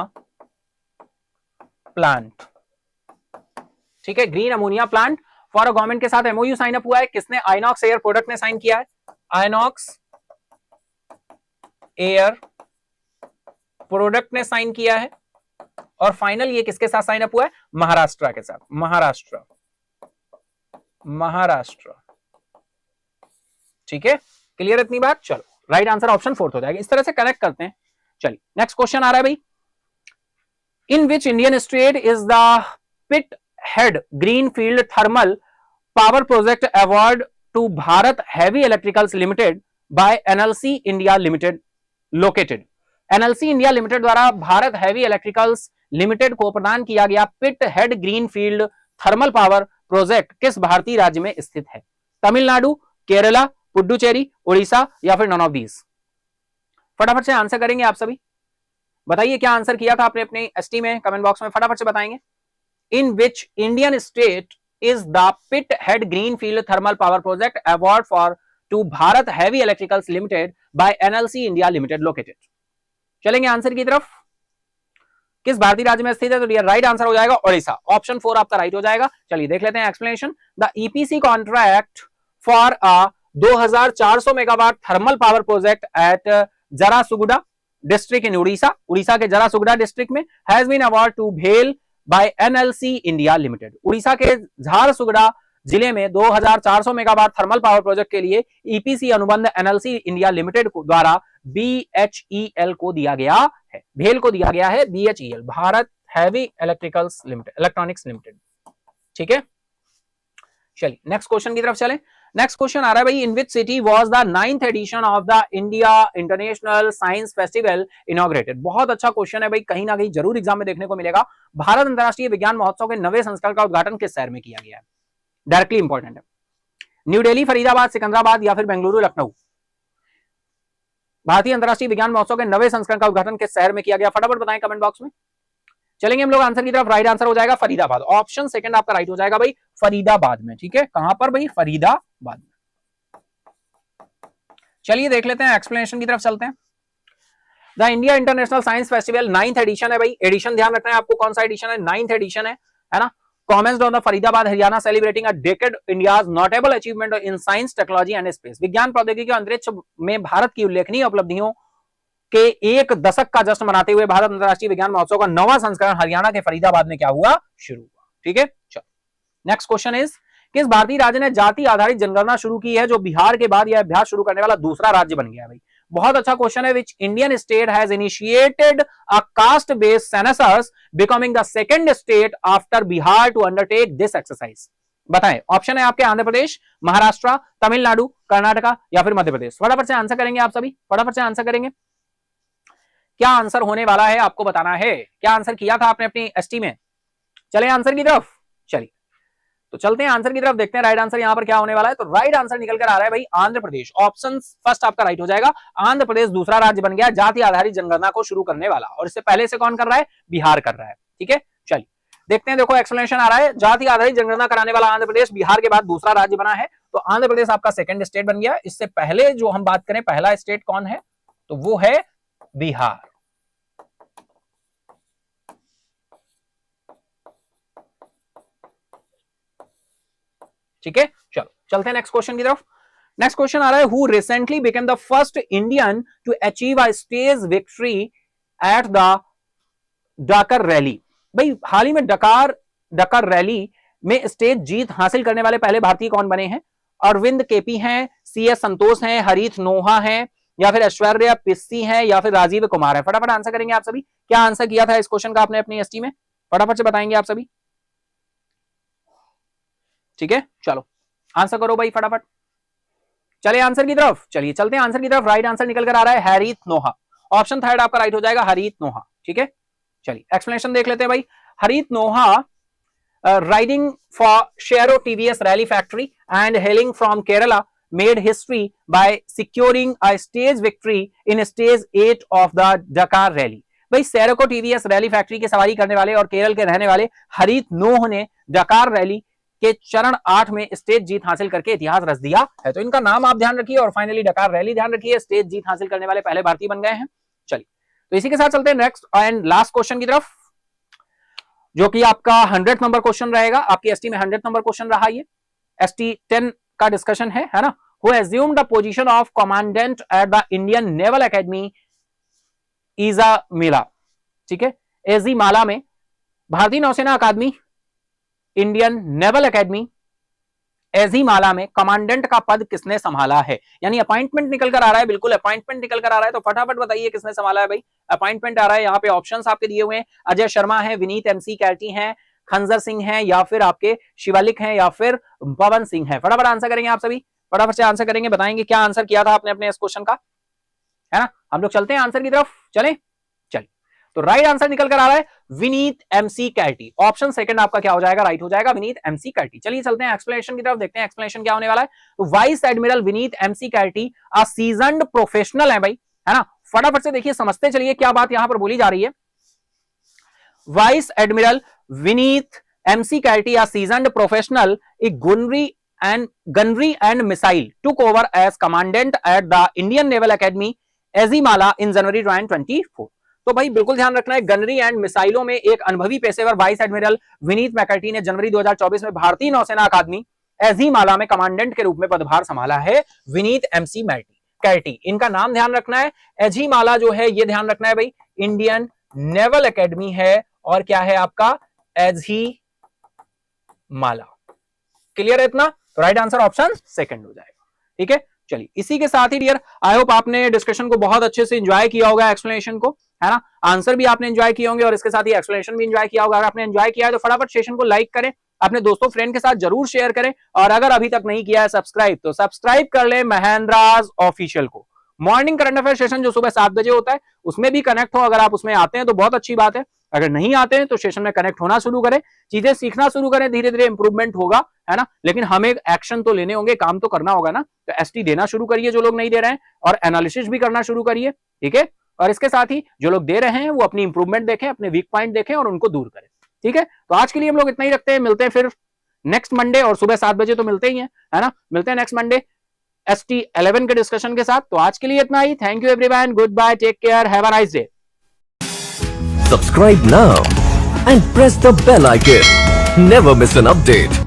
प्लांट। ठीक है, green ammonia plant for government के साथ एमओयू साइन अप हुआ है, किसने, आइनॉक्स एयर प्रोडक्ट ने साइन किया है, आइनॉक्स एयर प्रोडक्ट ने साइन किया है, और फाइनल ये किसके साथ साइन अप हुआ है, महाराष्ट्र के साथ, महाराष्ट्र, महाराष्ट्र। ठीक है, क्लियर इतनी बात। चलो राइट आंसर ऑप्शन 4 हो जाएगा, इस तरह से कनेक्ट करते हैं। चलिए नेक्स्ट क्वेश्चन आ रहा है भाई। In which Indian state is the pit head greenfield thermal power project award to Bharat heavy electricals limited by NLC India limited located. NLC India limited द्वारा भारत हैवी इलेक्ट्रिकल्स लिमिटेड को प्रदान किया गया pit head greenfield thermal power project किस भारतीय राज्य में स्थित है। तमिलनाडु, केरला, पुडुचेरी, उड़ीसा या फिर नन ऑफ दीज। फटाफट से आंसर करेंगे आप सभी, बताइए क्या आंसर किया था आपने अपने एसटी में, कमेंट बॉक्स में फटाफट से बताएंगे। In which Indian state is the pit head greenfield thermal power project award for to Bharat heavy electricals limited by NLC India limited located. चलेंगे आंसर की तरफ, किस भारतीय राज्य में स्थित है, तो राइट आंसर हो जाएगा ओडिशा, ऑप्शन 4 आपका राइट हो जाएगा। चलिए देख लेते हैं explanation. The EPC contract for a 2400 megawatt thermal power project at Jharsuguda district in Orissa, Orissa के जरासुगुडा डिस्ट्रिक्ट में, हैज बीन अवार्ड टू भेल by NLC India limited. Orissa के झारसुगुडा जिले में 2400 मेगावाट थर्मल पावर प्रोजेक्ट के लिए ईपीसी अनुबंध एनएलसी इंडिया लिमिटेड द्वारा बीएचईएल को दिया गया है, भेल को दिया गया है, BHEL, Bharat heavy electricals limited, electronics limited. ठीक है, चलिए नेक्स्ट क्वेश्चन की तरफ चलें। नेक्स्ट क्वेश्चन आ रहा है भाई, in which city was the 9th edition of the India international science festival inaugurated. बहुत अच्छा क्वेश्चन है भाई, कहीं ना कहीं जरूर एग्जाम में देखने को मिलेगा। भारत अंतरराष्ट्रीय विज्ञान महोत्सव के 9वें संस्करण का उद्घाटन किस शहर में किया गया है, डायरेक्टली इंपॉर्टेंट है। न्यू दिल्ली, फरीदाबाद, सिकंदराबाद या फिर बेंगलुरु, लखनऊ। भारतीय अंतरराष्ट्रीय विज्ञान महोत्सव के 9वें संस्करण का उद्घाटन किस शहर में किया गया, फटाफट बताएं कमेंट बॉक्स में। चलेंगे हम लोग आंसर की तरफ, राइट आंसर हो जाएगा फरीदाबाद, ऑप्शन सेकंड आपका राइट हो जाएगा भाई, फरीदाबाद में। ठीक है, कहां पर भाई, फरीदाबाद में। चलिए देख लेते हैं एक्सप्लेनेशन की तरफ चलते हैं। The India international science Festival 9th edition है भाई, एडिशन ध्यान रखना है आपको, कौन सा एडिशन है, 9th एडिशन है ना। Comments on the Faridabad Haryana celebrating a decade India's notable achievement in science, technology and space. विज्ञान प्रौद्योगिकी और अंतरिक्ष में भारत की उल्लेखनीय उपलब्धियों के एक दशक का जश्न मनाते हुए भारत अंतरराष्ट्रीय विज्ञान महोत्सव का 9वां संस्करण हरियाणा के फरीदाबाद में क्या हुआ, शुरू हुआ। ठीक है, चलो नेक्स्ट क्वेश्चन इज, किस भारतीय राज्य ने जाति आधारित जनगणना शुरू की है, जो बिहार के बाद यह अभ्यास शुरू करने वाला दूसरा राज्य बन गया है भाई। बहुत अच्छा क्वेश्चन है। Which Indian state has initiated a caste based census becoming the second state after Bihar to undertake this exercise. बताएं, ऑप्शन है आपके आंध्र प्रदेश, महाराष्ट्र, तमिलनाडु, कर्नाटका या फिर मध्य प्रदेश। फटाफट से आंसर करेंगे आप सभी, फटाफट से आंसर करेंगे। क्या आंसर होने वाला है आपको बताना है, क्या आंसर किया था आपने अपनी एसटी में। चले आंसर की तरफ, चलिए तो चलते हैं आंसर की तरफ, देखते हैं राइट आंसर यहां पर क्या होने वाला है। तो राइट आंसर निकल कर आ रहा है भाई आंध्र प्रदेश, ऑप्शन फर्स्ट आपका राइट हो जाएगा। आंध्र प्रदेश दूसरा राज्य बन गया जाति आधारित जनगणना को शुरू करने वाला, और इससे पहले से कौन कर रहा है, बिहार कर रहा है। ठीक है, चलिए देखते हैं, देखो एक्सप्लेनेशन आ रहा है। जाति आधारित जनगणना कराने वाला आंध्र प्रदेश बिहार के बाद दूसरा राज्य बना है। तो आंध्र प्रदेश आपका सेकंड स्टेट बन गया। इससे पहले जो हम बात करें पहला स्टेट कौन है, तो वो है बिहार। ठीक है, चलो चलते हैं नेक्स्ट क्वेश्चन की तरफ। नेक्स्ट क्वेश्चन आ रहा है, who recently became the first Indian to achieve a stage victory at the Dakar rally. भाई हाल ही में डकार रैली में स्टेज जीत हासिल करने वाले पहले भारतीय कौन बने हैं? अरविंद केपी हैं, सीएस संतोष हैं, हरीश नोहा हैं, या फिर ऐश्वर्या पिस्सी हैं, या फिर राजीव कुमार है। फटाफट आंसर करेंगे आप सभी। क्या आंसर किया था इस क्वेश्चन का आपने अपनी एसटी में? फटाफट से बताएंगे आप सभी। ठीक है, चलो आंसर करो भाई फटाफट। चलिए आंसर की तरफ, चलिए चलते हैं आंसर की तरफ। राइट आंसर निकल कर आ रहा है हरीश नोहा। ऑप्शन थर्ड आपका राइट हो जाएगा, हरीश नोहा। ठीक है, चलिए एक्सप्लेनेशन देख लेते हैं भाई। हरीश नोहा राइडिंग फॉर शेयरो TVS rally factory and hailing from Kerala made history by securing a stage victory in stage 8 of the Dakar rally। भाई सेरोको टीवीएस रैली फैक्ट्री की सवारी करने वाले और केरल के रहने वाले हरीश नोह ने डकार रैली के चरण 8 में स्टेज जीत हासिल करके इतिहास रच दिया है। तो इनका नाम आप ध्यान रखिए और फाइनली डकार रैली ध्यान रखिए। स्टेज जीत हासिल करने वाले पहले भारतीय बन गए हैं। चलिए तो इसी के साथ चलते हैं नेक्स्ट एंड लास्ट क्वेश्चन की तरफ, जो कि आपका 100 नंबर क्वेश्चन रहेगा। आपकी एसटी में 100 नंबर क्वेश्चन रहा, ये एसटी 10 का डिस्कशन है ना। Who assumed the position of commandant at the Indian Naval Academy एज़ीमाला। ठीक है, एज़ीमाला में भारतीय नौसेना अकादमी इंडियन नेवल एकेडमी एज़ीमाला में कमांडेंट का पद किसने संभाला है? यानी अपॉइंटमेंट निकल कर आ रहा है, बिल्कुल अपॉइंटमेंट निकल कर आ रहा है। तो फटाफट बताइए किसने संभाला है भाई। अपॉइंटमेंट आ रहा है, यहाँ पे ऑप्शंस आपके दिए हुए हैं। अजय शर्मा है, विनीत एमसी कैल्टी है, खंजर सिंह है, या फिर आपके शिवालिक हैं, या फिर पवन सिंह है। फटाफट आंसर करेंगे आप सभी, फटाफट से आंसर करेंगे, बताएंगे क्या आंसर किया था आपने अपने इस क्वेश्चन का, है ना। हम लोग चलते हैं आंसर की तरफ, चलें। चलिए तो राइट आंसर निकल कर आ रहा है विनीत एमसी कैल्टी। ऑप्शन सेकंड आपका क्या हो जाएगा, राइट हो जाएगा, विनीत एमसी कैल्टी। चलिए चलते हैं एक्सप्लेनेशन की तरफ, देखते हैं एक्सप्लेनेशन क्या होने वाला है। तो vice admiral Vineet McCarty a seasoned professional है भाई, है ना। फटाफट से देखिए, समझते चलिए क्या बात यहां पर बोली जा रही है। Vice admiral Vineet McCarty a seasoned professional gunnery and missile took over as commandant at the Indian Naval Academy एज़ीमाला in January 2024। तो भाई बिल्कुल ध्यान रखना है, गनरी एंड मिसाइलों में एक अनुभवी पेशेवर वाइस एडमिरल विनीत मैकर्टी ने जनवरी 2024 में भारतीय नौसेना अकादमी एज़ीमाला में कमांडेंट के रूप में पदभार संभाला है। विनीत एमसी कैल्टी, इनका नाम ध्यान रखना है। एज़ीमाला जो है ये ध्यान रखना है भाई, इंडियन नेवल एकेडमी है, और क्या है आपका, एज़ीमाला। क्लियर है इतना? तो राइट आंसर ऑप्शन सेकंड हो जाएगा। ठीक है, चलिए इसी के साथ ही डियर आई होप आपने डिस्कशन को बहुत अच्छे से एंजॉय किया होगा, एक्सप्लेनेशन को, है ना। आंसर भी आपने एंजॉय किए होंगे और इसके साथ ही एक्सप्लेनेशन भी एंजॉय किया होगा। अगर आपने एंजॉय किया है तो फटाफट सेशन को लाइक करें, अपने दोस्तों फ्रेंड के साथ जरूर शेयर करें, और अगर अभी तक नहीं किया है सब्सक्राइब, तो सब्सक्राइब कर ले महेंद्राज ऑफिशियल को। मॉर्निंग करंट अफेयर सेशन जो सुबह 7 बजे होता है उसमें भी कनेक्ट हो, अगर आप उसमें आते हैं तो बहुत अच्छी बात है। अगर नहीं आते हैं तो सेशन में कनेक्ट होना शुरू करें, चीजें सीखना शुरू करें, धीरे धीरे इंप्रूवमेंट होगा, है ना। लेकिन हमें एक्शन तो लेने होंगे, काम तो करना होगा ना। तो एसटी देना शुरू करिए जो लोग नहीं दे रहे हैं, और एनालिसिस भी करना शुरू करिए। ठीक है, और इसके साथ ही जो लोग दे रहे हैं वो अपनी इंप्रूवमेंट देखें, अपने वीक पॉइंट देखें और उनको दूर करें। ठीक है, तो आज के लिए हम लोग इतना ही रखते हैं, मिलते हैं फिर नेक्स्ट मंडे, और सुबह 7 बजे तो मिलते ही है ना। मिलते हैं नेक्स्ट मंडे एसटी 11 के डिस्कशन के साथ। तो आज के लिए इतना ही। Thank you everyone, good bye, take care, have a nice day. Subscribe now and press the bell icon. Never miss an update.